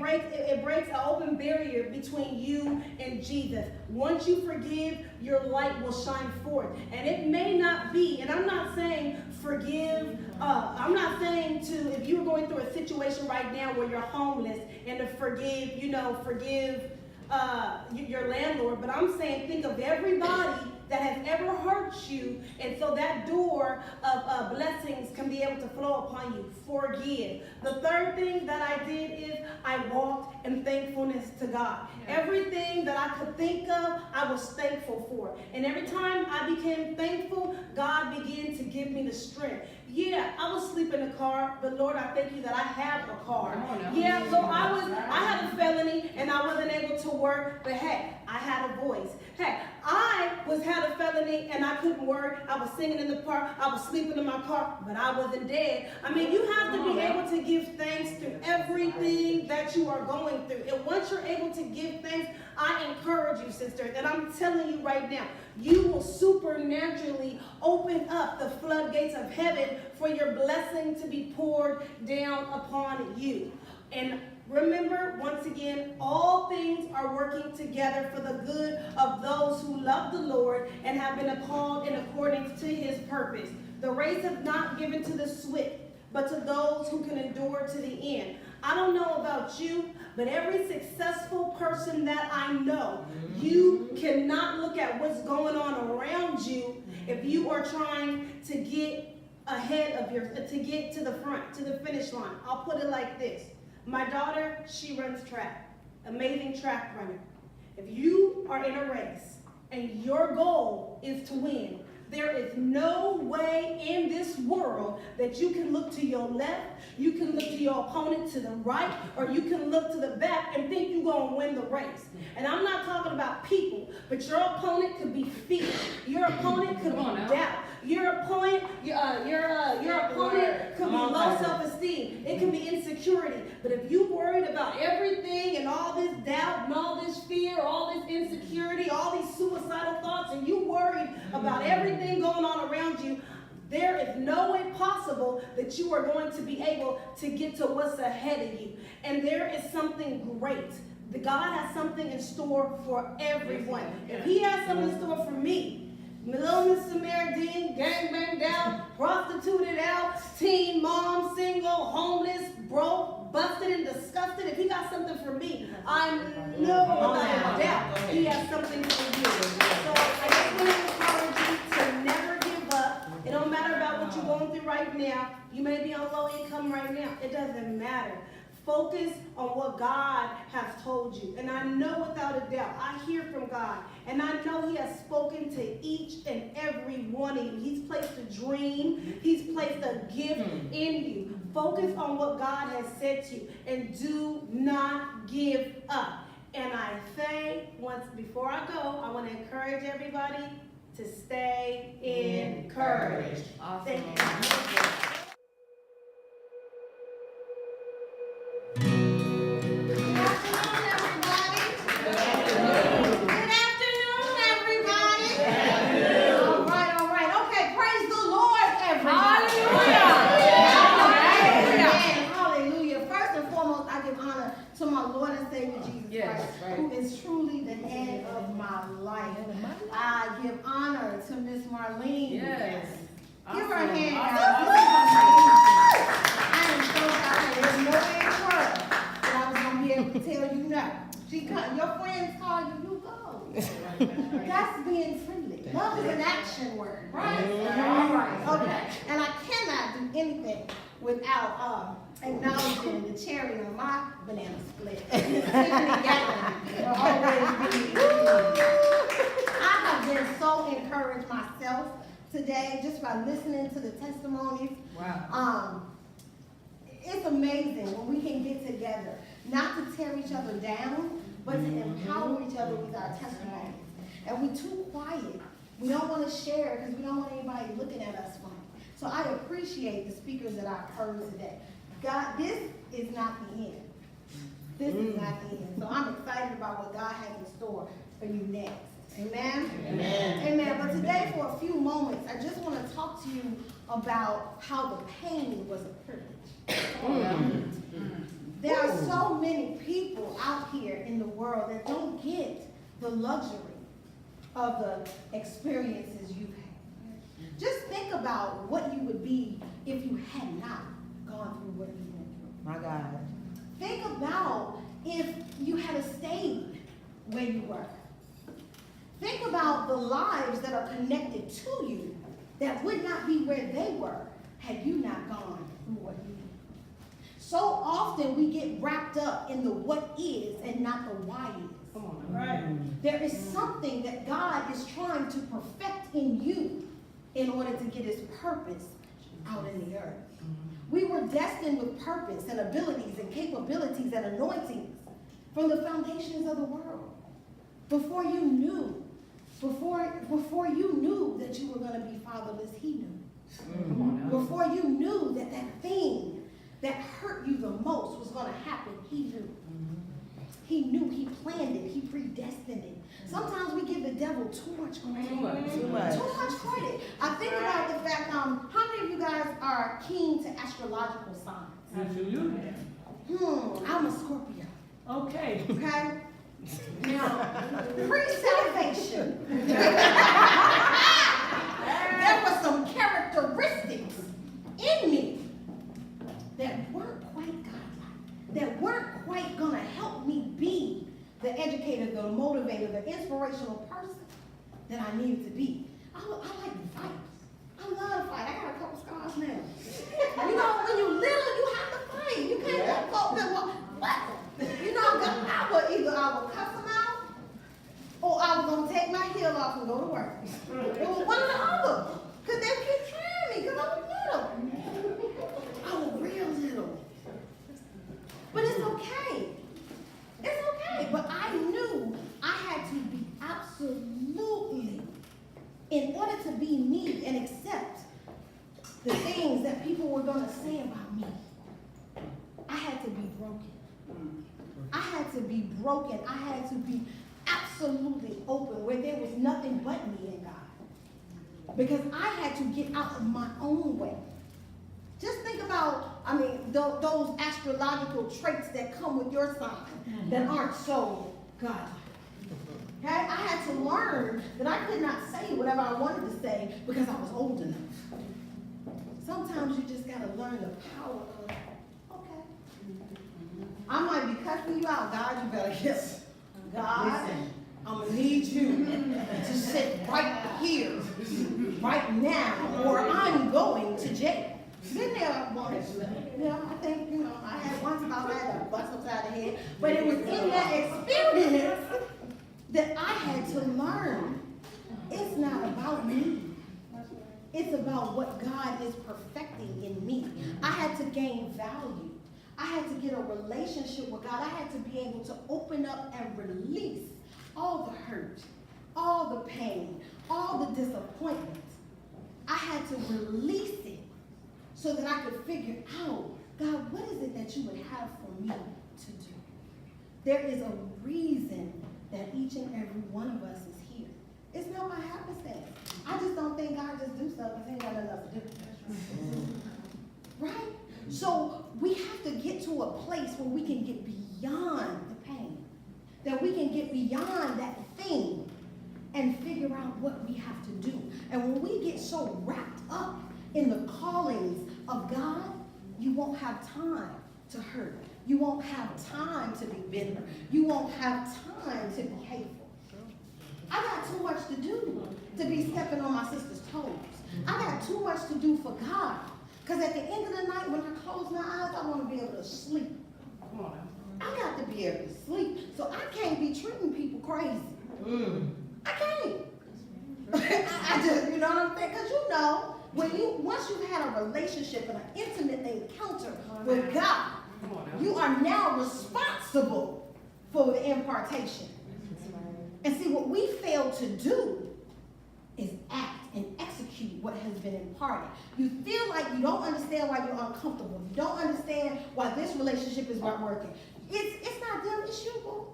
breaks an open barrier between you and Jesus. Once you forgive, your light will shine forth. And it may not be, and I'm not saying forgive, I'm not saying to, if you're going through a situation right now where you're homeless and to forgive your landlord, but I'm saying think of everybody that has ever hurt you, and so that door of blessings can be able to flow upon you. Forgive. The third thing that I did is I walked in thankfulness to God. Everything that I could think of, I was thankful for. And every time I became thankful, God began to give me the strength. Yeah, I was asleep in the car, but Lord, I thank you that I have a car. Yeah, so I had a felony and I wasn't able to work, but hey, I had a voice. Hey, I had a felony and I couldn't work. I was singing in the park. I was sleeping in my car, but I wasn't dead. I mean, you have to be able to give thanks through everything that you are going through. And once you're able to give thanks, I encourage you, sisters, and I'm telling you right now, you will supernaturally open up the floodgates of heaven for your blessing to be poured down upon you. And Remember, once again, all things are working together for the good of those who love the Lord and have been called in accordance to his purpose. The race is not given to the swift, but to those who can endure to the end. I don't know about you, but every successful person that I know, you cannot look at what's going on around you if you are trying to get ahead of to get to the front, to the finish line. I'll put it like this. My daughter, she runs track, amazing track runner. If you are in a race and your goal is to win, there is no way in this world that you can look to your left, you can look to your opponent to the right, or you can look to the back and think you're going to win the race. And I'm not talking about people, but your opponent could be fear. Your opponent could be doubt. Your opponent could be low self-esteem. It can be insecurity. But if you worried about everything and all this doubt and all this fear, all this insecurity, all these suicidal thoughts, and you worried about everything going on around you, there is no way possible that you are going to be able to get to what's ahead of you. And there is something great. God has something in store for everyone. If he has something in store for me, little Miss Samaritan, gang banged out, prostituted out, teen mom, single, homeless, broke, busted and disgusted. If he got something for me, I know without a doubt he has something for you. So I just want to encourage you to never give up. It don't matter about what you're going through right now. You may be on low income right now. It doesn't matter. Focus on what God has told you. And I know without a doubt, I hear from God. And I know he has spoken to each and every one of you. He's placed a dream. He's placed a gift in you. Focus on what God has said to you. And do not give up. And I say, before I go, I want to encourage everybody to stay encouraged. Awesome. Thank you. Who is truly the head of my life. I give honor to Miss Marlene. Yes. Give her a hand, guys. I am so happy. There's no way in the world that I was going to be able to tell you no. Your friends call you, you go. That's being friendly. Love is an action word, right? All right, okay. And I cannot do anything without acknowledging the cherry on my banana split. I have been so encouraged myself today just by listening to the testimonies. Wow. It's amazing when we can get together, not to tear each other down, but to empower each other with our testimonies. And we're too quiet. We don't want to share because we don't want anybody looking at us funny. So I appreciate the speakers that I've heard today. God, this is not the end. This is not the end. So I'm excited about what God has in store for you next. Amen? Amen. Amen. But today, for a few moments, I just want to talk to you about how the pain was a privilege. There are so many people out here in the world that don't get the luxury of the experiences you've had. Just think about what you would be if you had not gone through what you went through. My God. Think about if you had stayed where you were. Think about the lives that are connected to you that would not be where they were had you not gone through what you did. So often we get wrapped up in the what is and not the why is. Come on, right? There is something that God is trying to perfect in you in order to get his purpose out in the earth. We were destined with purpose and abilities and capabilities and anointings from the foundations of the world. Before you knew that you were going to be fatherless, he knew. Before you knew that thing that hurt you the most was going to happen, he knew. He knew, he planned it, he predestined it. Sometimes we give the devil too much credit. Too much credit. I think about the fact, how many of you guys are keen to astrological signs? I'm a Scorpio, Okay. okay? Now, pre-salvation, there were some characteristics in me that weren't quite godlike, that weren't quite gonna help me be the educator, the motivator, the inspirational person that I needed to be. I like to fight. I love to fight. I got a couple scars now. You know, when you're little, you have to fight. You can't let folk that walk. What? You know, I would cuss them out, or I was gonna take my heel off and go to work. It was one or the other. Cause they keep trying me, cause I was little. I was real little. But it's okay. It's okay. But I knew I had to be absolutely, in order to be me and accept the things that people were gonna say about me, I had to be broken. I had to be broken. I had to be absolutely open where there was nothing but me and God. Because I had to get out of my own way. Just think about, those astrological traits that come with your sign that aren't so godlike. Okay? I had to learn that I could not say whatever I wanted to say because I was old enough. Sometimes you just gotta learn the power of, okay, I might be cussing you out, God, you better guess. God, Listen. I'm gonna need you to sit right here, right now, or I'm going to jail. Been there once. I think, I had once about I had a bust upside the head, but it was in that experience that I had to learn. It's not about me. It's about what God is perfecting in me. I had to gain value. I had to get a relationship with God. I had to be able to open up and release all the hurt, all the pain, all the disappointment. I had to release it so that I could figure out, God, what is it that you would have for me to do? There is a reason that each and every one of us is here. It's not by happenstance. I just don't think God just do stuff because he ain't got nothing else to do. Right? So we have to get to a place where we can get beyond the pain, that we can get beyond that thing and figure out what we have to do. And when we get so wrapped up in the callings of God, you won't have time to hurt. You won't have time to be bitter. You won't have time to be hateful. I got too much to do to be stepping on my sister's toes. I got too much to do for God. Because at the end of the night, when I close my eyes, I want to be able to sleep. I got to be able to sleep. So I can't be treating people crazy. I can't. I just, you know what I'm saying? Because once you've had a relationship and an intimate encounter with God, you are now responsible for the impartation. And see, what we fail to do is act and execute what has been imparted. You feel like you don't understand why you're uncomfortable. You don't understand why this relationship is not working. It's not them, it's you, boo.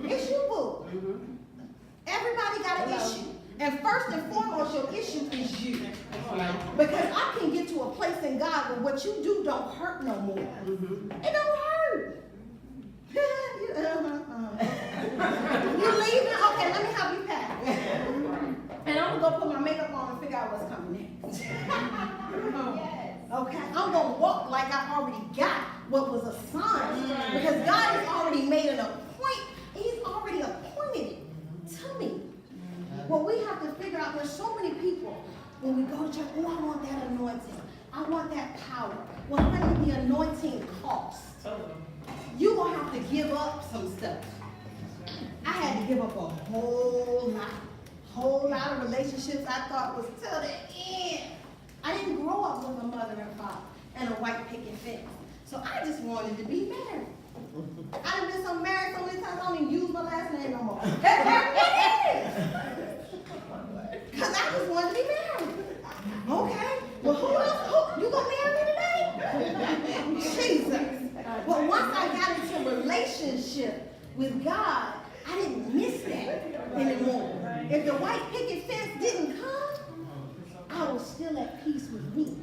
It's you, boo. Everybody got an issue. And first and foremost, your issue is you. Because I can get to a place in God where what you do don't hurt no more. It don't hurt. You leaving? Okay, let me help you pack. And I'm going to go put my makeup on and figure out what's coming next. Okay? I'm going to walk like I already got what was assigned. Because God has already made an appointment. He's already appointed it to me. What we have to figure out, there's so many people, when we go to church, oh, I want that anointing. I want that power. Well, honey, the anointing costs. You're going to have to give up some stuff. I had to give up a whole lot of relationships I thought was till the end. I didn't grow up with a mother and father and a white picket fence. So I just wanted to be married. I've been so married so many times I don't even use my last name no more. Because I just wanted to be married. Okay. Well, who else? You gonna marry me today? Jesus. But once I got into a relationship with God, I didn't miss that anymore. If the white picket fence didn't come, I was still at peace with me.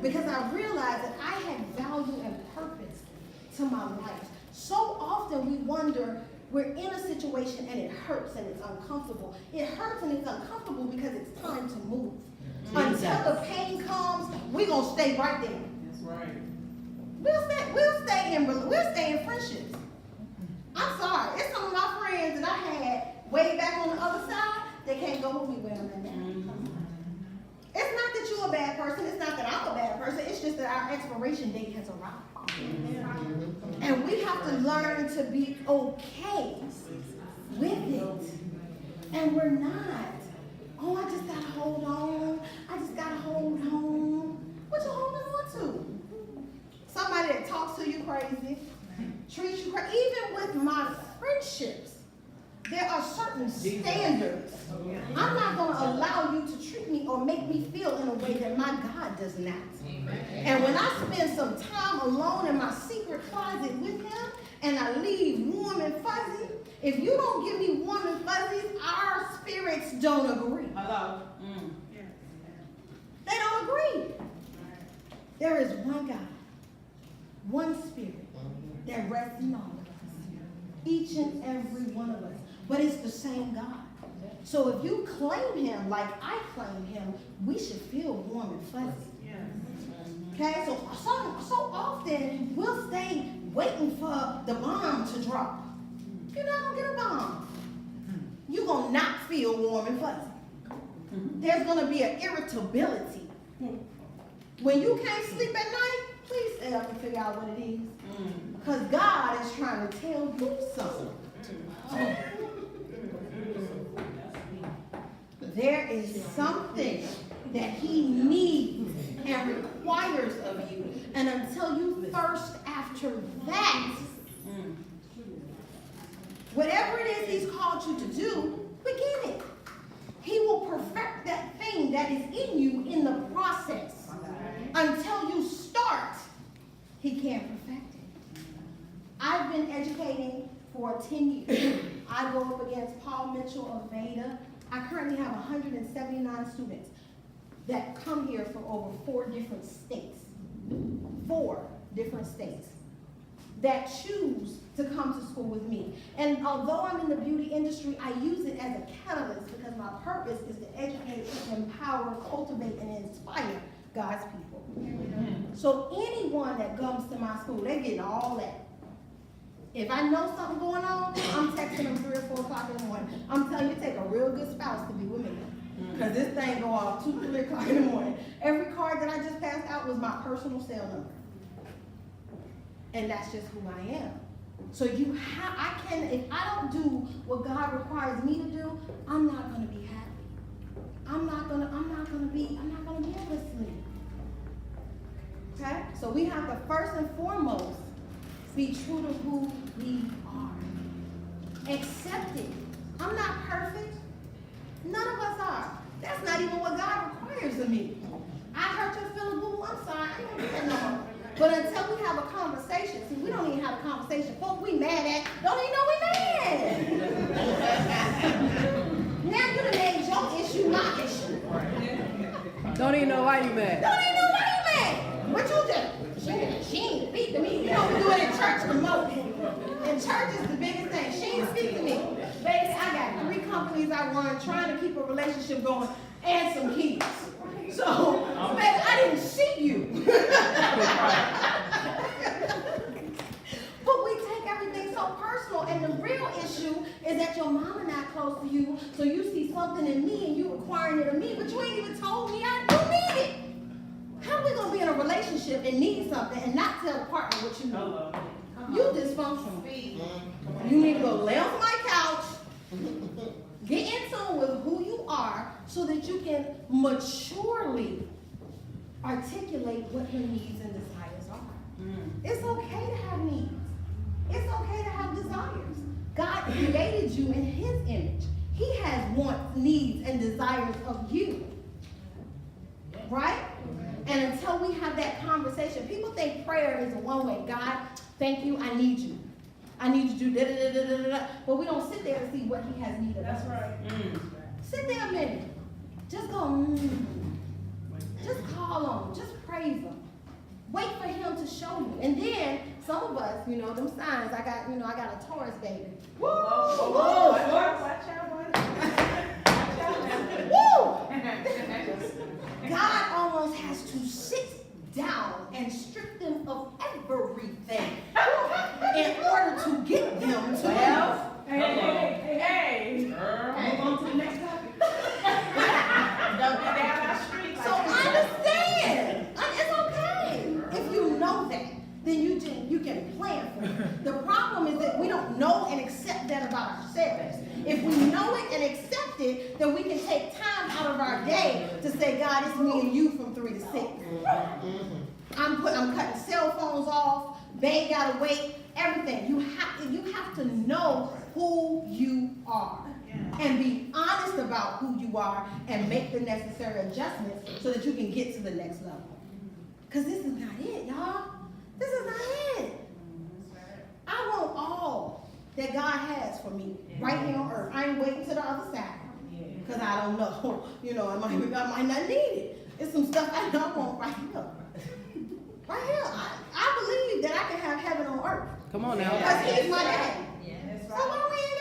Because I realized that I had value and purpose to my life. So often we wonder, we're in a situation and it hurts and it's uncomfortable. It hurts and it's uncomfortable because it's time to move. Until the pain comes, we're going to stay right there. That's right. We'll stay in friendships. I'm sorry. It's some of my friends that I had way back on the other side, they can't go with me where I'm at now. It's not that you're a bad person. It's not that I'm a bad person. It's just that our expiration date has arrived. And we have to learn to be okay with it. And we're not. Oh, I just gotta hold on. I just gotta hold on. What you holding on to? Somebody that talks to you crazy, treats you crazy. Even with my friendships, there are certain standards. I'm not going to allow you to treat me or make me feel in a way that my God does not. And when I spend some time alone in my secret closet with him and I leave warm and fuzzy, if you don't give me warm and fuzzies, our spirits don't agree. Hello. They don't agree. There is one God, one Spirit that rests in all of us, each and every one of us. But it's the same God. So if you claim him like I claim him, we should feel warm and fuzzy. Okay, so often we'll stay waiting for the bomb to drop. You're not gonna get a bomb. You're gonna not feel warm and fuzzy. There's gonna be an irritability. When you can't sleep at night, please stay up and figure out what it is. Because God is trying to tell you something. There is something that he needs and requires of you. And until you thirst after that, whatever it is he's called you to do, begin it. He will perfect that thing that is in you in the process. Until you start, he can't perfect it. I've been educating for 10 years. I go up against Paul Mitchell of Veda. I currently have 179 students that come here from over 4 different states. 4 different states that choose to come to school with me. And although I'm in the beauty industry, I use it as a catalyst because my purpose is to educate, empower, cultivate, and inspire God's people. So anyone that comes to my school, they get all that. If I know something going on, I'm texting them 3 or 4 o'clock in the morning. I'm telling you, it take a real good spouse to be with me. Because this thing go off 2, 3 o'clock in the morning. Every card that I just passed out was my personal cell number. And that's just who I am. So if I don't do what God requires me to do, I'm not going to be happy. I'm not going to be able to sleep. Okay? So we have to first and foremost be true to who we are. Accept it. I'm not perfect. None of us are. That's not even what God requires of me. I hurt your feelings, boo. I'm sorry. I don't do that no more. But until we have a conversation, see, we don't even have a conversation. Folks we mad at don't even know we mad. Now you done made your issue my issue. Don't even know why you mad. Don't even know why you mad. What you do? She ain't speak to me. You know we do it in church the most. And church is the biggest thing. She ain't speak to me. Baby, I got 3 companies I run trying to keep a relationship going and some kids. So, baby, I didn't see you. But we take everything so personal, and the real issue is that your mama not close to you, so you see something in me and you requiring it of me, but you ain't even told me I do need it. How are we gonna be in a relationship and need something and not tell the partner what you need? You dysfunctional. You need to go lay on my couch, get in tune with who you are so that you can maturely articulate what your needs and desires are. It's okay to have needs. It's okay to have desires. God created you in his image. He has wants, needs, and desires of you. Right? And until we have that conversation, people think prayer is a one-way. God, thank you, I need you. I need you to do da-da-da-da-da-da. But we don't sit there and see what he has need of. That's right. Sit there a minute. Just go, Just call on him. Just praise him. Wait for him to show you. And then some of us, you know, them signs, I got a Taurus baby. Woo! God almost has to sit down and strip them of everything in order to get them to Hey. Move on to the next topic. Don't get down our street. So understand, it's okay. If you know that, then you can plan for it. The problem is that we don't know and accept that about ourselves. If we know it and accept it, then we can take time out of our day to say, God, it's me and you from 3 to 6. I'm cutting cell phones off. Babe gotta wait. Everything. You have to know who you are and be honest about who you are and make the necessary adjustments so that you can get to the next level. Because this is not it, y'all. This is not it. I want all that God has for me right here on earth. I ain't waiting to the other side because I don't know. You know, I might not need it. It's some stuff I don't want right here. Right here. I believe that I can have heaven on earth. Come on now. Because he's my daddy. That's So why we ain't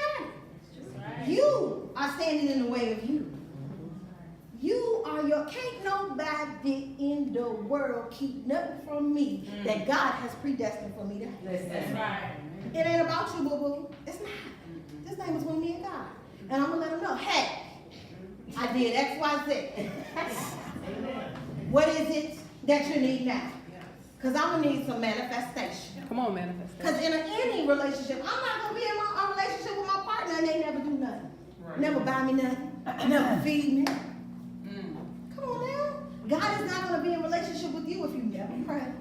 got it? You are standing in the way of you. You are can't nobody in the world keep nothing from me that God has predestined for me to have. That's right. It ain't about you, boo-boo. It's not. This thing is between me and God. And I'm going to let him know, hey, I did X, Y, Z. What is it that you need now? Because I'm going to need some manifestation. Come on, manifestation. Because in any relationship, I'm not going to be in a relationship with my partner and they never do nothing. Right. Never buy me nothing. Never feed me. Come on now. God is not going to be in a relationship with you if you never pray,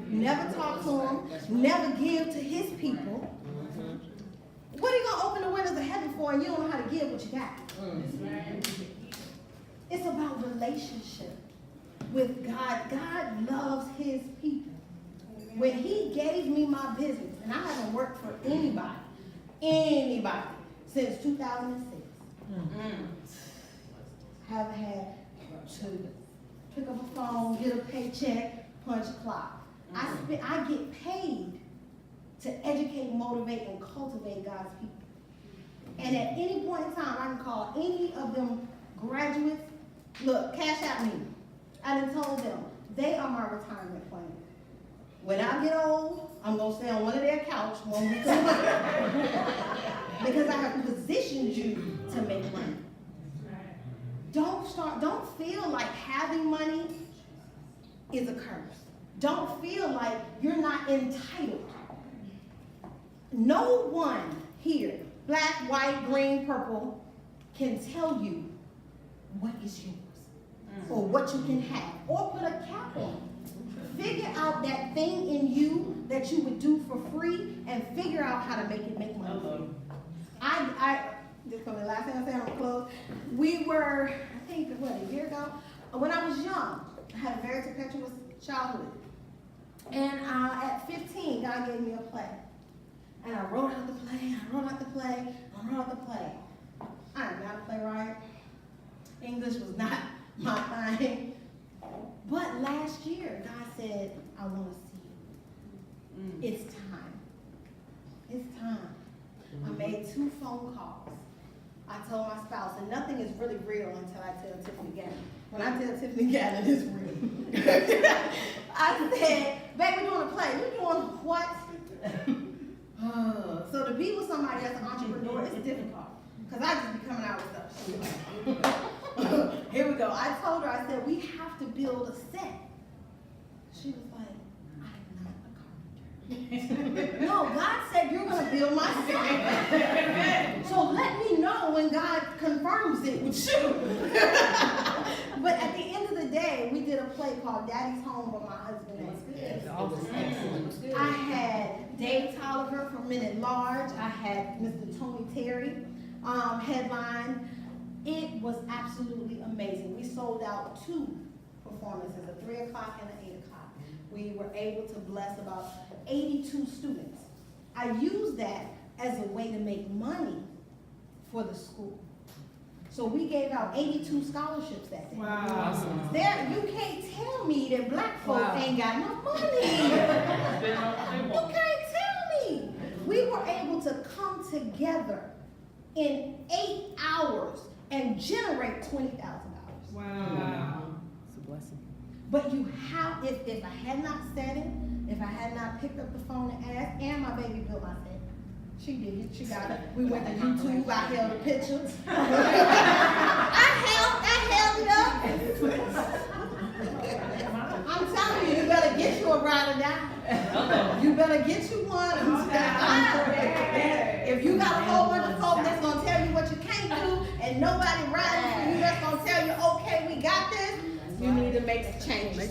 never talk to him, never give to his people. What are you going to open the windows of heaven for and you don't know how to give what you got? It's about relationship with God. God loves his people. When he gave me my business, and I haven't worked for anybody, since 2006. Haven't had to pick up a phone, get a paycheck, punch a clock. I get paid to educate, motivate, and cultivate God's people. And at any point in time, I can call any of them graduates, look, cash out me. I done told them, they are my retirement plan. When I get old, I'm going to stay on one of their couch 1 week a month. Because I have positioned you to make money. Don't feel like having money is a curse. Don't feel like you're not entitled. No one here, black, white, green, purple, can tell you what is yours or what you can have or put a cap on it. Figure out that thing in you that you would do for free and figure out how to make it make money. This is the last thing I said, I'm gonna close. We were, I think, a year ago? When I was young, I had a very tempestuous childhood. And at 15, God gave me a play. And I wrote out the play, I am not a playwright. English was not my thing. But last year, God said, I want to see you. It's time. It's time. I made 2 phone calls. I told my spouse, and nothing is really real until I tell Tiffany Gannon. When I tell Tiffany Gannon, it's real. I said, babe, we're doing a play. We're doing what? So to be with somebody that's an entrepreneur is difficult. Because I just be coming out with stuff. Here we go. I told her, I said, we have to build a set. She was like, I'm not a carpenter. No, God said you're going to build my set. So let me know when God confirms it with you. But at the end of the day, we did a play called Daddy's Home with my husband. I had Dave Tolliver from Men at Large. I had Mr. Tony Terry headline. It was absolutely amazing. We sold out 2 performances, a 3 o'clock and an 8 o'clock. We were able to bless about 82 students. I used that as a way to make money for the school. So we gave out 82 scholarships that day. Wow. Awesome. You can't tell me that black folk ain't got no money. You can't We were able to come together in 8 hours and generate $20,000. Wow. It's a blessing. But you have, if I had not said it, if I had not picked up the phone and asked, and my baby built my set. She did it, she got it. We went to YouTube, I held a picture. I held it up. I'm telling you, you better get you a ride or die. You better get you one. If you got a whole bunch of folks that's gonna tell you what you can't do, and nobody riding for you that's gonna tell you, okay, we got this, you need to make a change. Go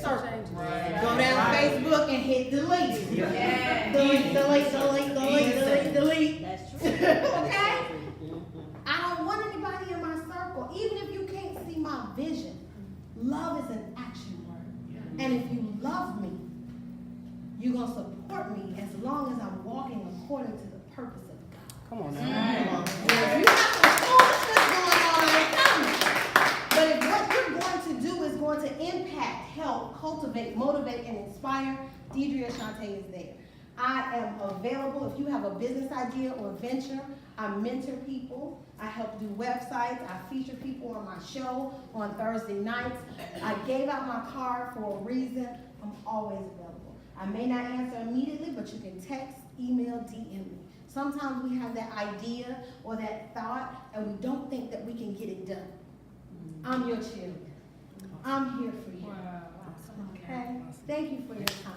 down Facebook and hit delete. Delete. That's true. Okay? I don't want anybody in my circle, even if you can't see my vision. Love is an action word. And if you love me, you're going to support me as long as I'm walking according to the purpose of God. Come on now. Now, if you have some foolishness going on, but if what you're going to do is going to impact, help, cultivate, motivate, and inspire, Deidre Ashante is there. I am available if you have a business idea or venture. I mentor people. I help do websites. I feature people on my show on Thursday nights. I gave out my card for a reason. I'm always available. I may not answer immediately, but you can text, email, DM me. Sometimes we have that idea or that thought, and we don't think that we can get it done. I'm your cheerleader. I'm here for you. Okay? Thank you for your time.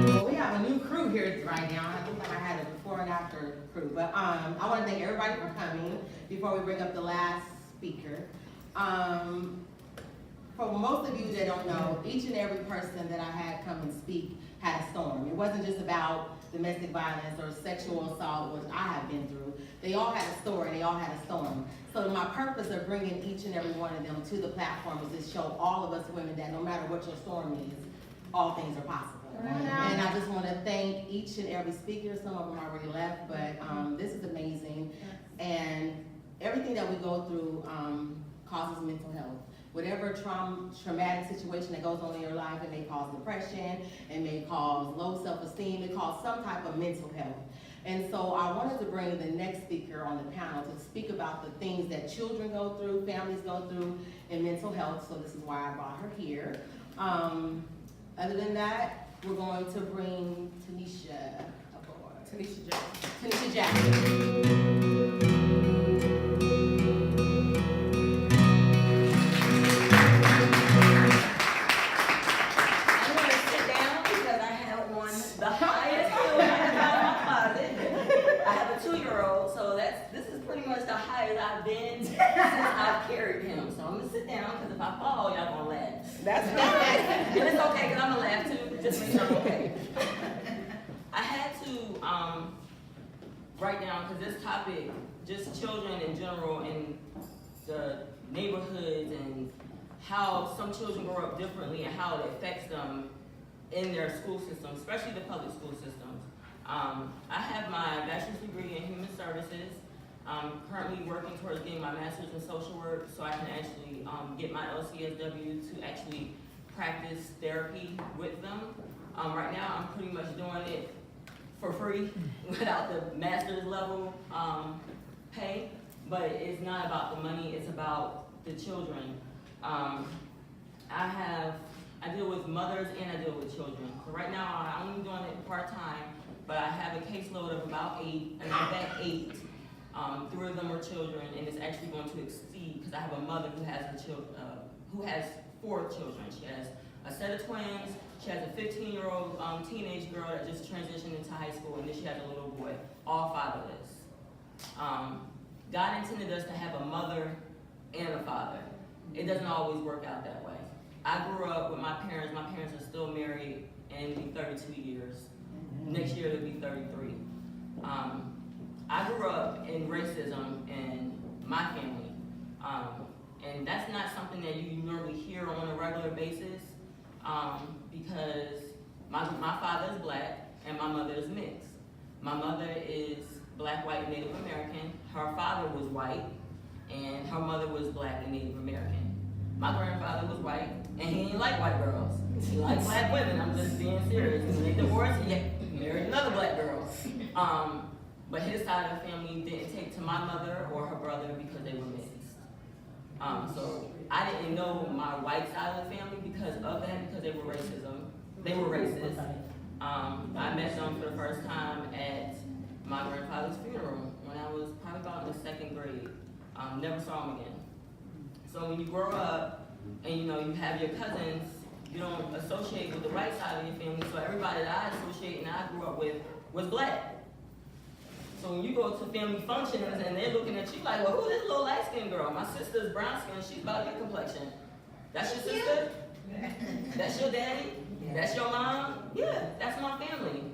Well, we have a new crew here right now. I think I had a before and after crew. But I want to thank everybody for coming before we bring up the last speaker. For most of you that don't know, each and every person that I had come and speak had a storm. It wasn't just about domestic violence or sexual assault, which I have been through. They all had a story, they all had a storm. So my purpose of bringing each and every one of them to the platform is to show all of us women that no matter what your storm is, all things are possible. And I just want to thank each and every speaker. Some of them already left, but this is amazing. And everything that we go through causes mental health. Whatever traumatic situation that goes on in your life, it may cause depression, it may cause low self-esteem, it cause some type of mental health. And so I wanted to bring the next speaker on the panel to speak about the things that children go through, families go through in mental health. So this is why I brought her here. Other than that, we're going to bring Tanisha aboard. Tanisha Jackson. I've been since I've carried him. So I'm gonna sit down because if I fall, y'all gonna laugh. That's and it's okay because I'm gonna laugh too. Just make sure I'm okay. I had to write down because this topic, just children in general and the neighborhoods and how some children grow up differently and how it affects them in their school system, especially the public school systems. I have my bachelor's degree in human services. I'm currently working towards getting my master's in social work so I can actually get my LCSW to actually practice therapy with them. Right now I'm pretty much doing it for free without the master's level pay, but it's not about the money, it's about the children. I deal with mothers and I deal with children. So right now I'm only doing it part-time, but I have a caseload of about 8, and of that 8, 3 of them are children, and it's actually going to exceed because I have a mother who has 4 children. She has a set of twins. She has a 15-year-old teenage girl that just transitioned into high school, and then she has a little boy, all fatherless. God intended us to have a mother and a father. It doesn't always work out that way. I grew up with my parents. My parents are still married, and it'll be 32 years. Next year it'll be 33. I grew up in racism in my family, and that's not something that you normally hear on a regular basis because my father is black and my mother is mixed. My mother is black, white, and Native American. Her father was white, and her mother was black and Native American. My grandfather was white, and he didn't like white girls. He liked black women. I'm just being serious. When they divorced, he married another black girl. But his side of the family didn't take to my mother or her brother because they were mixed. So I didn't know my white side of the family because of that, because they were racist. I met them for the first time at my grandfather's funeral when I was probably about in the 2nd grade. Never saw him again. So when you grow up and you have your cousins, you don't associate with the right side of your family. So everybody that I associate and I grew up with was black. So when you go to family functions and they're looking at you like, well, who's this little light-skinned girl? My sister's brown skin, she's about your complexion. That's your sister? That's your daddy? That's your mom? Yeah, that's my family.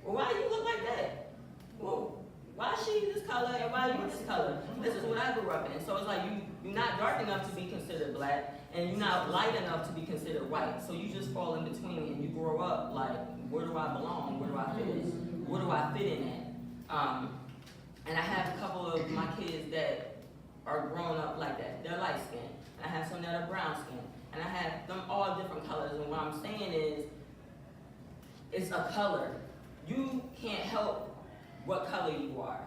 Well, why do you look like that? Well, why is she this color and why are you this color? This is what I grew up in. So it's like you're not dark enough to be considered black and you're not light enough to be considered white. So you just fall in between and you grow up like, where do I belong? Where do I fit in? Where do I fit in at? And I have a couple of my kids that are growing up like that. They're light skinned. And I have some that are brown skinned. And I have them all different colors. And what I'm saying is, it's a color. You can't help what color you are.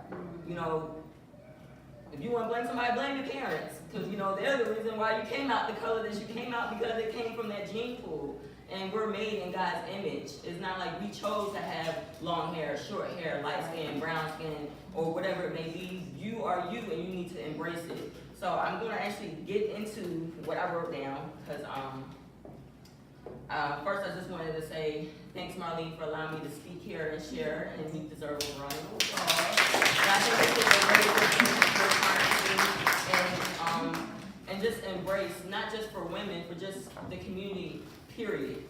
If you want to blame somebody, blame your parents. Because, they're the reason why you came out the color that you came out, because it came from that gene pool. And we're made in God's image. It's not like we chose to have long hair, short hair, light skin, brown skin, or whatever it may be. You are you, and you need to embrace it. So I'm going to actually get into what I wrote down, because first I just wanted to say thanks, Marlene, for allowing me to speak here and share, and you deserve a round of applause. I think this is a very good thing and just embrace, not just for women, for just the community, period.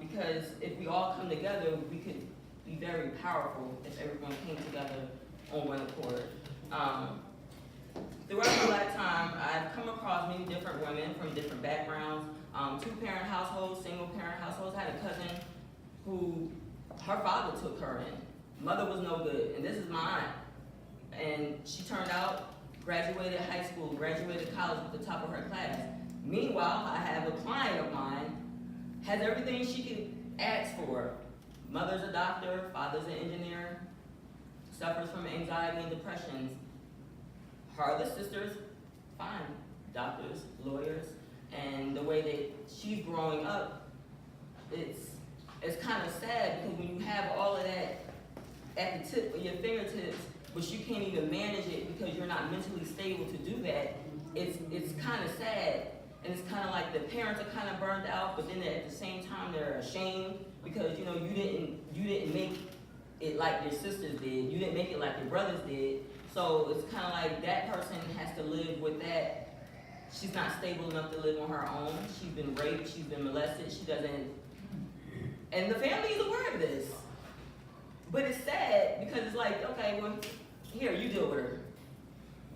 Because if we all come together, we could be very powerful if everyone came together on one accord. Throughout my lifetime, I've come across many different women from different backgrounds, 2-parent households, single-parent households. I had a cousin who, her father took her in. Mother was no good, and this is my aunt. And she turned out, graduated high school, graduated college with the top of her class. Meanwhile, I have a client of mine, has everything she could ask for. Mother's a doctor, father's an engineer, suffers from anxiety and depression. Her other sisters, fine, doctors, lawyers, and the way that she's growing up, it's kind of sad, because when you have all of that at the tip of your fingertips, but you can't even manage it because you're not mentally stable to do that, it's kind of sad. And it's kind of like the parents are kind of burned out, but then at the same time they're ashamed because you didn't make it like your sisters did. You didn't make it like your brothers did. So it's kind of like that person has to live with that. She's not stable enough to live on her own. She's been raped. She's been molested. She doesn't. And the family is aware of this. But it's sad because it's like, okay, well, here, you deal with her.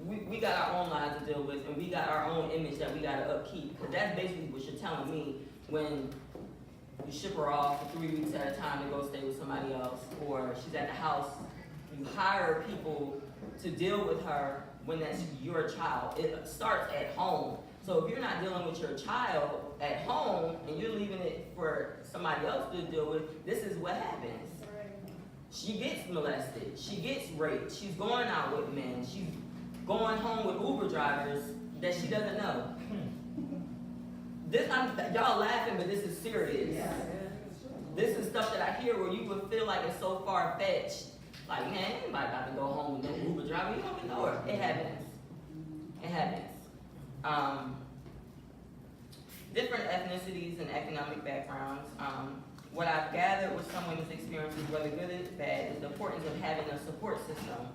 We got our own lives to deal with, and we got our own image that we got to upkeep. Because that's basically what you're telling me when you ship her off for 3 weeks at a time to go stay with somebody else, or she's at the house. You hire people to deal with her when that's your child. It starts at home. So if you're not dealing with your child at home and you're leaving it for somebody else to deal with, this is what happens. She gets molested. She gets raped. She's going out with men. She's going home with Uber drivers that she doesn't know. Y'all laughing, but this is serious. Yeah. This is stuff that I hear where you would feel like it's so far-fetched. Like, man, anybody got to go home with no Uber driver. You don't even know her. It happens. It happens. Different ethnicities and economic backgrounds. What I've gathered with someone's experiences, whether good or bad, is the importance of having a support system.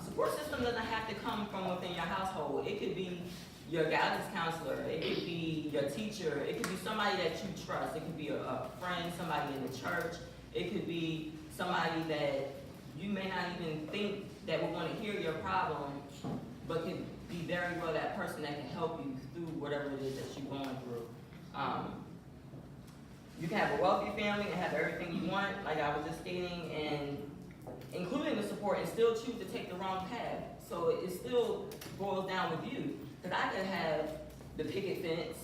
Support system doesn't have to come from within your household. It could be your guidance counselor. It could be your teacher. It could be somebody that you trust. It could be a friend, somebody in the church. It could be somebody that you may not even think that would want to hear your problem, but could be very well that person that can help you through whatever it is that you're going through. You can have a wealthy family and have everything you want, like I was just stating, and including the support, and still choose to take the wrong path. So it still boils down with you. Because I could have the picket fence,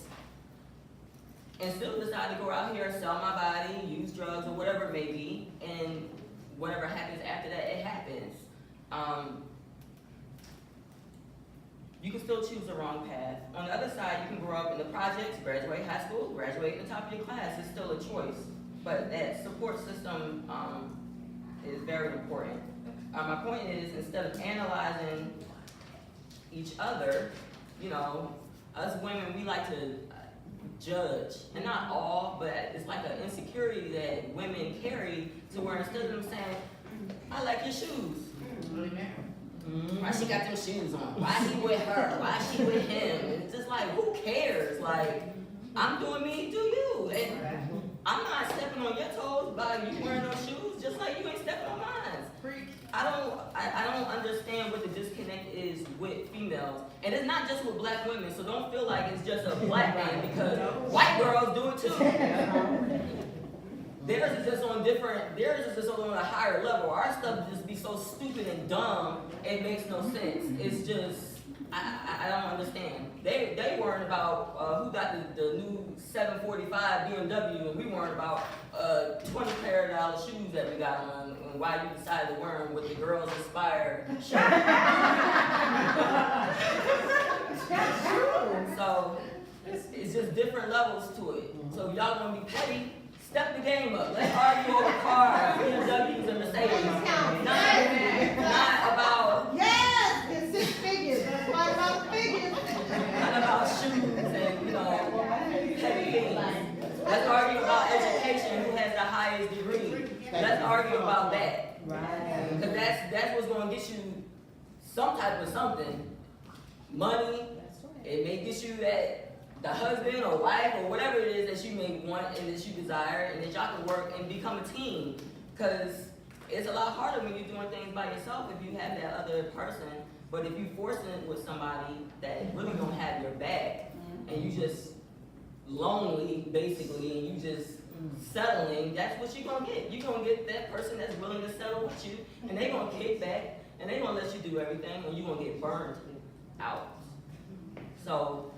and still decide to go out here, sell my body, use drugs, or whatever it may be, and whatever happens after that, it happens. You can still choose the wrong path. On the other side, you can grow up in the projects, graduate high school, graduate at the top of your class. It's still a choice. But that support system is very important. My point is, instead of analyzing each other, you know, us women, we like to judge. And not all, but it's like an insecurity that women carry to where instead of them saying, I like your shoes. Why she got them shoes on? Why he with her? Why she with him? And it's just like, who cares? Like, I'm doing me, do you? And I'm not stepping on your toes by you wearing those shoes, just like you ain't stepping on mine. I don't understand what the disconnect is with females. And it's not just with black women, so don't feel like it's just a black thing, because white girls do it too. Theirs is just on a higher level. Our stuff just be so stupid and dumb, it makes no sense. It's just, I don't understand. They worried about who got the new 745 BMW, and we worried about $20 pair of shoes that we got on, and why you decided to wear them with the girls inspired shirt. So it's just different levels to it. So if y'all gonna be petty, step the game up. Let's argue over cars, BMWs and Mercedes. Not about Yes, it's 6 figures. That's why about figures. not about shoes and, you know, petty things. Let's argue about education, who has the highest degree. Let's argue about that. Right. Because that's what's gonna get you some type of something. Money, it may get you that the husband or wife or whatever it is that you may want and that you desire, and that y'all can work and become a team. Because it's a lot harder when you're doing things by yourself if you have that other person. But if you forcing it with somebody that really don't have your back, and you just lonely basically, and you just settling, that's what you're gonna get. You're gonna get that person that's willing to settle with you, and they're gonna kick back, and they're gonna let you do everything, and you're gonna get burned out. So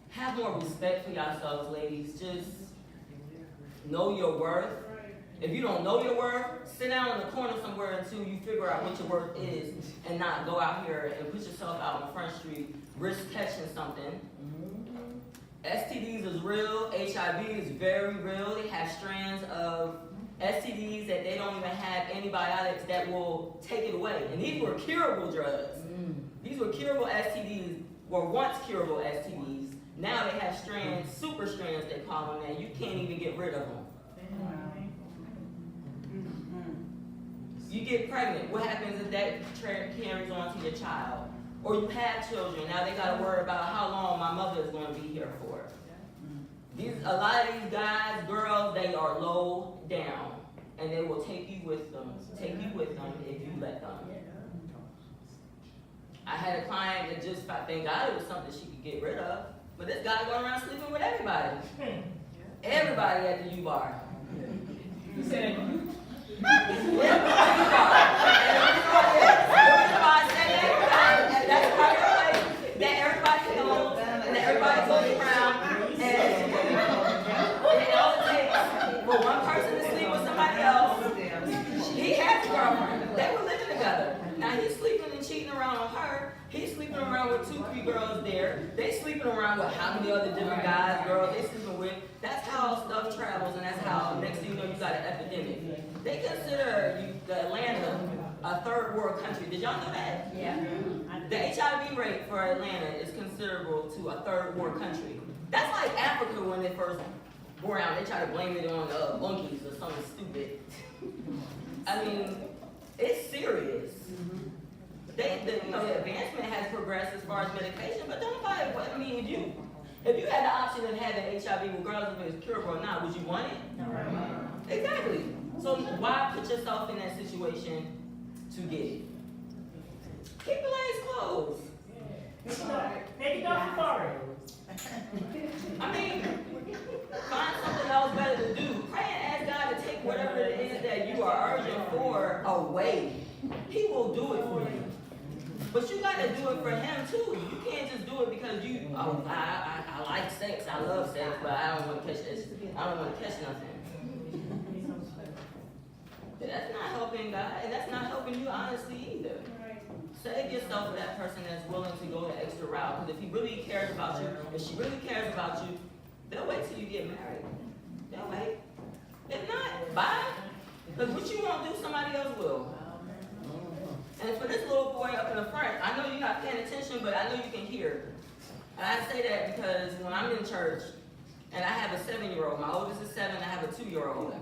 have more respect for yourselves, ladies. Just know your worth. If you don't know your worth, sit down in the corner somewhere until you figure out what your worth is, and not go out here and put yourself out on Front Street, risk catching something. STDs is real, HIV is very real. They have strands of STDs that they don't even have antibiotics that will take it away. And these were curable drugs. These were curable STDs, were once curable STDs. Now they have strands, super strands they call them, that you can't even get rid of them. You get pregnant, what happens if that carries on to your child? Or you have children, now they gotta worry about how long my mother is gonna be here for. A lot of these guys, girls, they are low down, and they will take you with them if you let them. I had a client that just, thank God it was something she could get rid of, but this guy going around sleeping with everybody. Everybody at the U-Bar. You said Everybody knows, and everybody goes around, and it all takes for one person to sleep with somebody else. He has a girlfriend. They were living together. Now he's sleeping and cheating around on her. He's sleeping around with 2-3 girls there. They sleeping around with how many other different guys, girls they sleeping with. That's how stuff travels, and that's how next thing you know you got an epidemic. They consider Atlanta a third world country. Did y'all know that? Yeah. The HIV rate for Atlanta is considerable to a third world country. That's like Africa when they first go around. They try to blame it on monkeys or something stupid. I mean, it's serious. The advancement has progressed as far as medication, but don't nobody. I mean, if you had the option of having HIV, regardless if it was curable or not, would you want it? No. Exactly. So why put yourself in that situation to get it? Keep your legs closed. take it off the forehead. I mean, find something else better to do. Pray and ask God to take whatever it is that you are urging for away. He will do it for you. But you gotta do it for him too. You can't just do it because you, oh, I like sex, I love sex, but I don't wanna catch this, I don't wanna catch nothing. That's not helping God, and that's not helping you honestly either. Save yourself for that person that's willing to go the extra route, because if he really cares about you, if she really cares about you, they'll wait till you get married. They'll wait. If not, bye. Because what you won't do, somebody else will. And for this little boy up in the front, I know you're not paying attention, but I know you can hear. And I say that because when I'm in church, and I have a 7-year-old, my oldest is 7, I have a 2-year-old.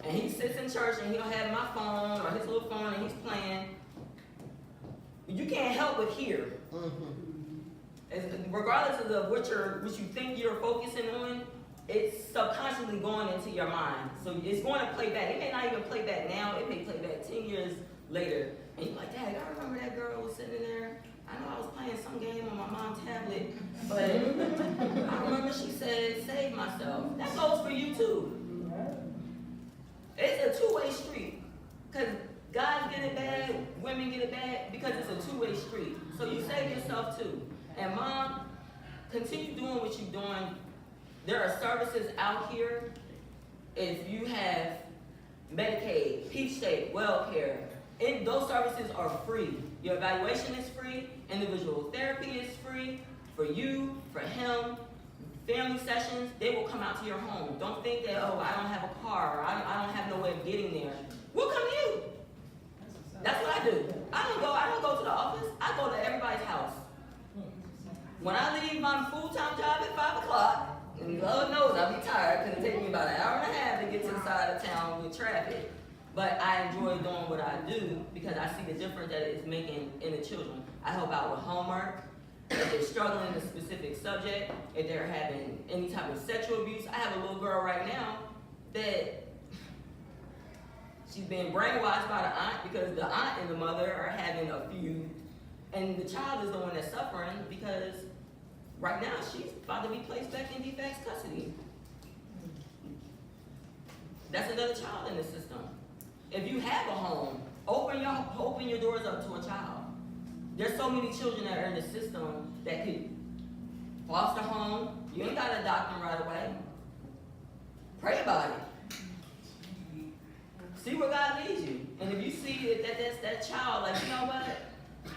And he sits in church and he'll have my phone or his little phone and he's playing. You can't help but hear. Regardless of what you think you're focusing on, it's subconsciously going into your mind. So it's going to play back. It may not even play back now, it may play back 10 years later. And you're like, Dad, I remember that girl was sitting there. I know I was playing some game on my mom's tablet, but I remember she said, save myself. That goes for you too. It's a two-way street. Because guys get it bad, women get it bad, because it's a two-way street. So you save yourself too. And mom, continue doing what you're doing. There are services out here. If you have Medicaid, Peach State, WellCare, those services are free. Your evaluation is free. Individual therapy is free for you, for him. Family sessions, they will come out to your home. Don't think that, oh, I don't have a car, or I don't have no way of getting there. We'll come to you. That's what I do. I don't go to the office. I go to everybody's house. When I leave my full-time job at 5 o'clock, and Lord knows I'll be tired because it takes me about an hour and a half to get to the side of town with traffic. But I enjoy doing what I do because I see the difference that it's making in the children. I help out with homework. If they're struggling in a specific subject, if they're having any type of sexual abuse. I have a little girl right now that she's being brainwashed by the aunt because the aunt and the mother are having a feud. And the child is the one that's suffering because right now she's about to be placed back in de facto custody. That's another child in the system. If you have a home, open your doors up to a child. There's so many children that are in the system that could foster home. You ain't got to adopt them right away. Pray about it. See where God leads you. And if you see that that's that child, like, you know what?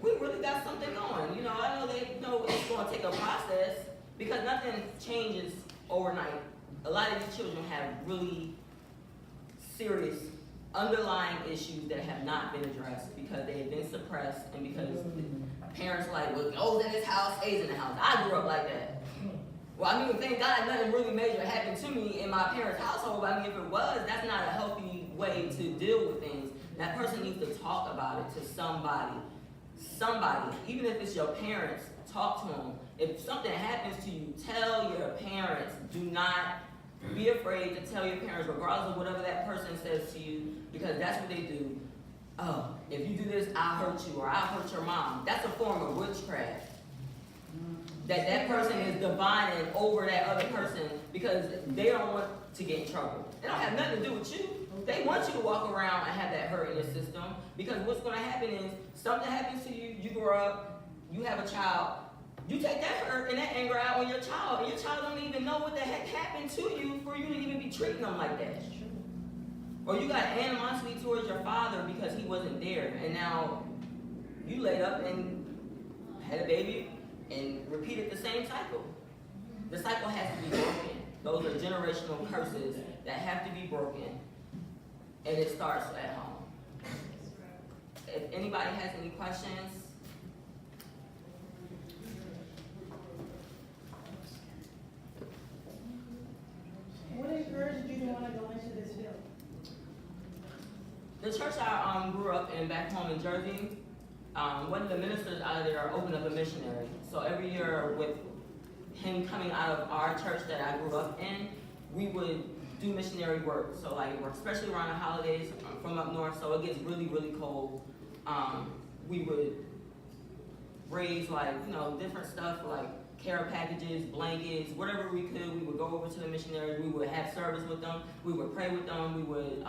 We really got something going. You know, I know they know it's going to take a process because nothing changes overnight. A lot of these children have really serious underlying issues that have not been addressed because they have been suppressed and because parents are like, well, goes in this house, stays in the house. I grew up like that. Well, I mean, thank God nothing really major happened to me in my parents' household. But I mean, if it was, that's not a healthy way to deal with things. That person needs to talk about it to somebody. Somebody, even if it's your parents, talk to them. If something happens to you, tell your parents. Do not be afraid to tell your parents, regardless of whatever that person says to you, because that's what they do. Oh, if you do this, I'll hurt you, or I'll hurt your mom. That's a form of witchcraft. That person is divining over that other person because they don't want to get in trouble. It don't have nothing to do with you. They want you to walk around and have that hurt in your system because what's going to happen is something happens to you, you grow up, you have a child, you take that hurt and that anger out on your child, and your child don't even know what the heck happened to you for you to even be treating them like that. Or you got animosity towards your father because he wasn't there, and now you laid up and had a baby and repeated the same cycle. The cycle has to be broken. Those are generational curses that have to be broken, and it starts at home. If anybody has any questions, What encouraged you to want to go into this field? the church I grew up in back home in Jersey, one of the ministers out of there opened up a missionary. So every year with him coming out of our church that I grew up in, we would do missionary work. So like work, especially around the holidays. I'm from up north, so it gets really, really cold. We would raise like, you know, different stuff like care packages, blankets, whatever we could. We would go over to the missionaries. We would have service with them. We would pray with them. We would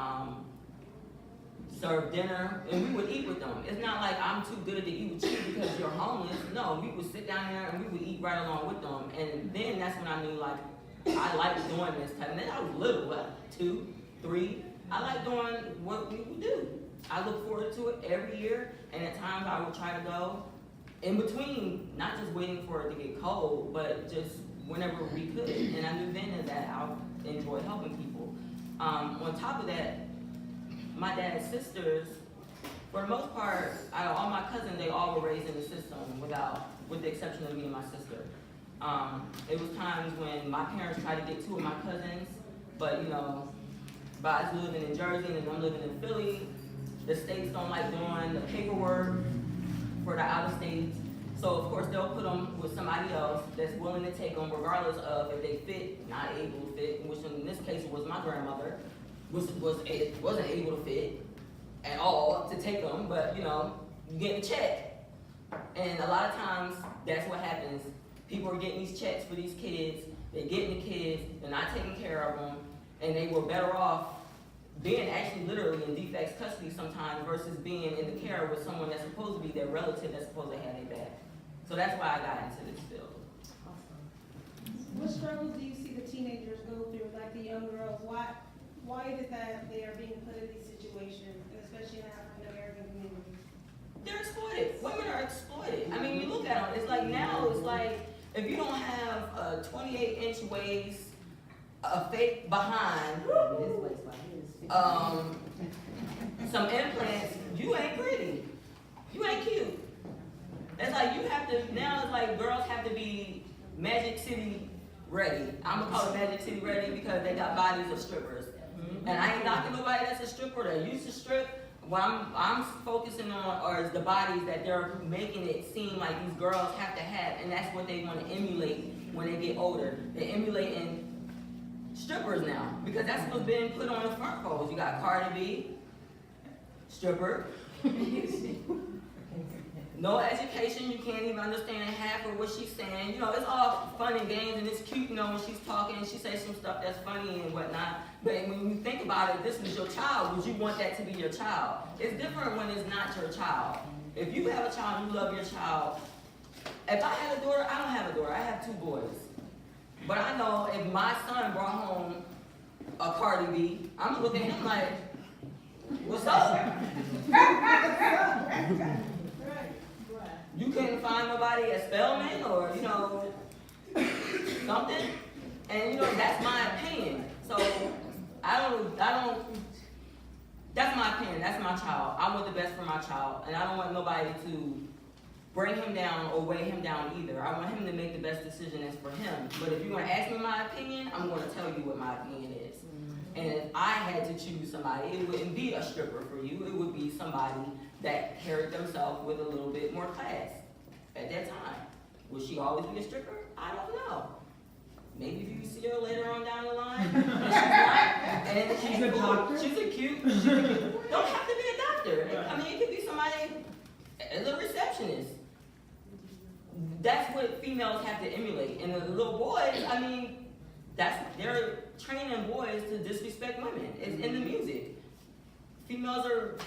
serve dinner, and we would eat with them. It's not like I'm too good to eat with you because you're homeless. No, we would sit down there and we would eat right along with them. And then that's when I knew, like, I like doing this type. And then I was little, what, 2, 3. I like doing what we would do. I look forward to it every year, and at times I would try to go in between, not just waiting for it to get cold, but just whenever we could. And I knew then that I enjoyed helping people. On top of that, my dad's sisters, for the most part, out of all my cousins, they all were raised in the system with the exception of me and my sister. It was times when my parents tried to get 2 of my cousins, but you know, Bob's living in Jersey and I'm living in Philly. The states don't like doing the paperwork for the out of states. So of course they'll put them with somebody else that's willing to take them regardless of if they fit, not able to fit, which in this case was my grandmother, wasn't able to fit at all to take them, but you know, you get a check. And a lot of times that's what happens. People are getting these checks for these kids, they're getting the kids, they're not taking care of them, and they were better off being actually literally in defects custody sometimes versus being in the care with someone that's supposed to be their relative that's supposed to have their back. So that's why I got into this field. What struggles do you see the teenagers go through, like the young girls? Why is it that they are being put in these situations, and especially in the African American community? They're exploited. Women are exploited. I mean, you look at them, it's like now, it's like, if you don't have a 28-inch waist, a fake behind, some implants, you ain't pretty. You ain't cute. It's like you have to, now it's like girls have to be Magic City ready. I'm gonna call it Magic City ready because they got bodies of strippers. And I ain't knocking nobody that's a stripper that used to strip. What I'm focusing on is the bodies that they're making it seem like these girls have to have, and that's what they want to emulate when they get older. They're emulating strippers now, because that's what's been put on the front poles. You got Cardi B, stripper. No education, you can't even understand half of what she's saying. You know, it's all fun and games, and it's cute, you know, when she's talking and she says some stuff that's funny and whatnot. But when you think about it, this was your child. Would you want that to be your child? It's different when it's not your child. If you have a child, you love your child. If I had a daughter, I don't have a daughter. I have 2 boys. But I know if my son brought home a Cardi B, I'm gonna look at him like, what's up? You couldn't find nobody at Spelman or, you know, something. And, you know, that's my opinion. So, that's my opinion. That's my child. I want the best for my child. And I don't want nobody to bring him down or weigh him down either. I want him to make the best decision that's for him. But if you're going to ask me my opinion, I'm going to tell you what my opinion is. And if I had to choose somebody, it wouldn't be a stripper for you. It would be somebody that carried themselves with a little bit more class at that time. Will she always be a stripper? I don't know. Maybe if you see her later on down the line, and she's a doctor. She's a cute. Don't have to be a doctor. I mean, it could be somebody as a receptionist. That's what females have to emulate. And the little boys, I mean, they're training boys to disrespect women. It's in the music. Females are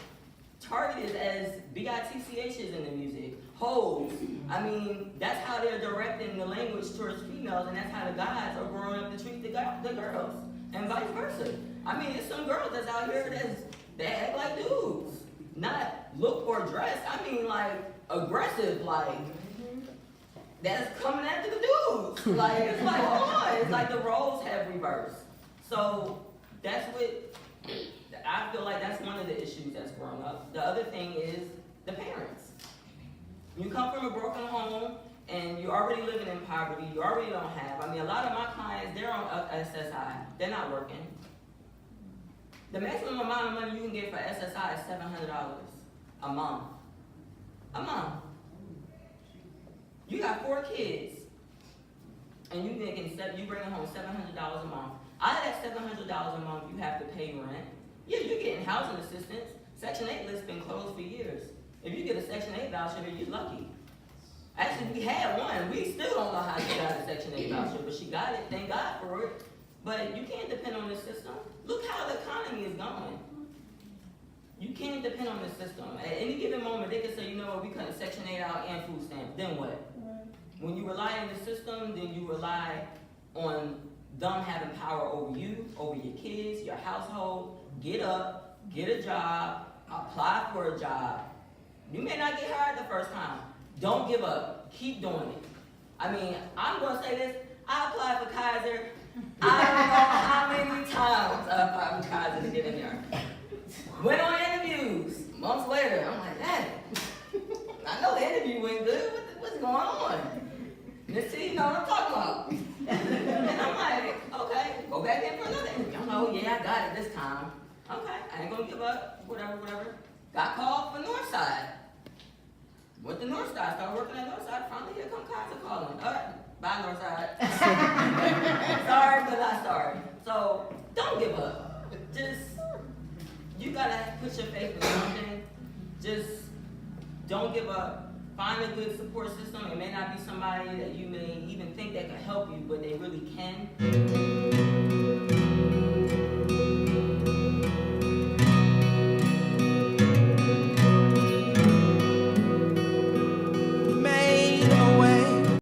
targeted as BITCHs in the music. Hoes. I mean, that's how they're directing the language towards females, and that's how the guys are growing up to treat the girls, and vice versa. I mean, there's some girls that's out here that act like dudes. Not look or dress, I mean like aggressive, like that's coming after the dudes. Like, it's like, hold on, it's like the roles have reversed. So that's what, I feel like that's one of the issues that's growing up. The other thing is the parents. You come from a broken home and you're already living in poverty, you already don't have. I mean, a lot of my clients, they're on SSI, they're not working. The maximum amount of money you can get for SSI is $700 a month. A month. You got 4 kids, and you bring home $700 a month. Out of that $700 a month, you have to pay rent. Yeah, you're getting housing assistance. Section 8 list's been closed for years. If you get a Section 8 voucher, you're lucky. Actually, we had one. We still don't know how she got a Section 8 voucher, but she got it. Thank God for it. But you can't depend on this system. Look how the economy is going. You can't depend on the system. At any given moment, they can say, you know what, we cutting Section 8 out and food stamps. Then what? When you rely on the system, then you rely on them having power over you, over your kids, your household. Get up, get a job, apply for a job. You may not get hired the first time. Don't give up. Keep doing it. I mean, I'm going to say this. I applied for Kaiser. I don't know how many times I applied for Kaiser to get in there. Went on interviews. Months later, I'm like, dang, I know the interview went good. What's going on? Let's see, you know what I'm talking about. And I'm like, okay, go back in for another interview. I'm like, oh yeah, I got it this time. Okay, I ain't gonna give up, whatever. Got called for Northside. Went to Northside, started working at Northside. Finally, here come Kaiser calling. All right, bye Northside. Sorry, but not sorry. So, don't give up. Just, you gotta put your faith in something. Just, don't give up. Find a good support system. It may not be somebody that you may even think that can help you, but they really can.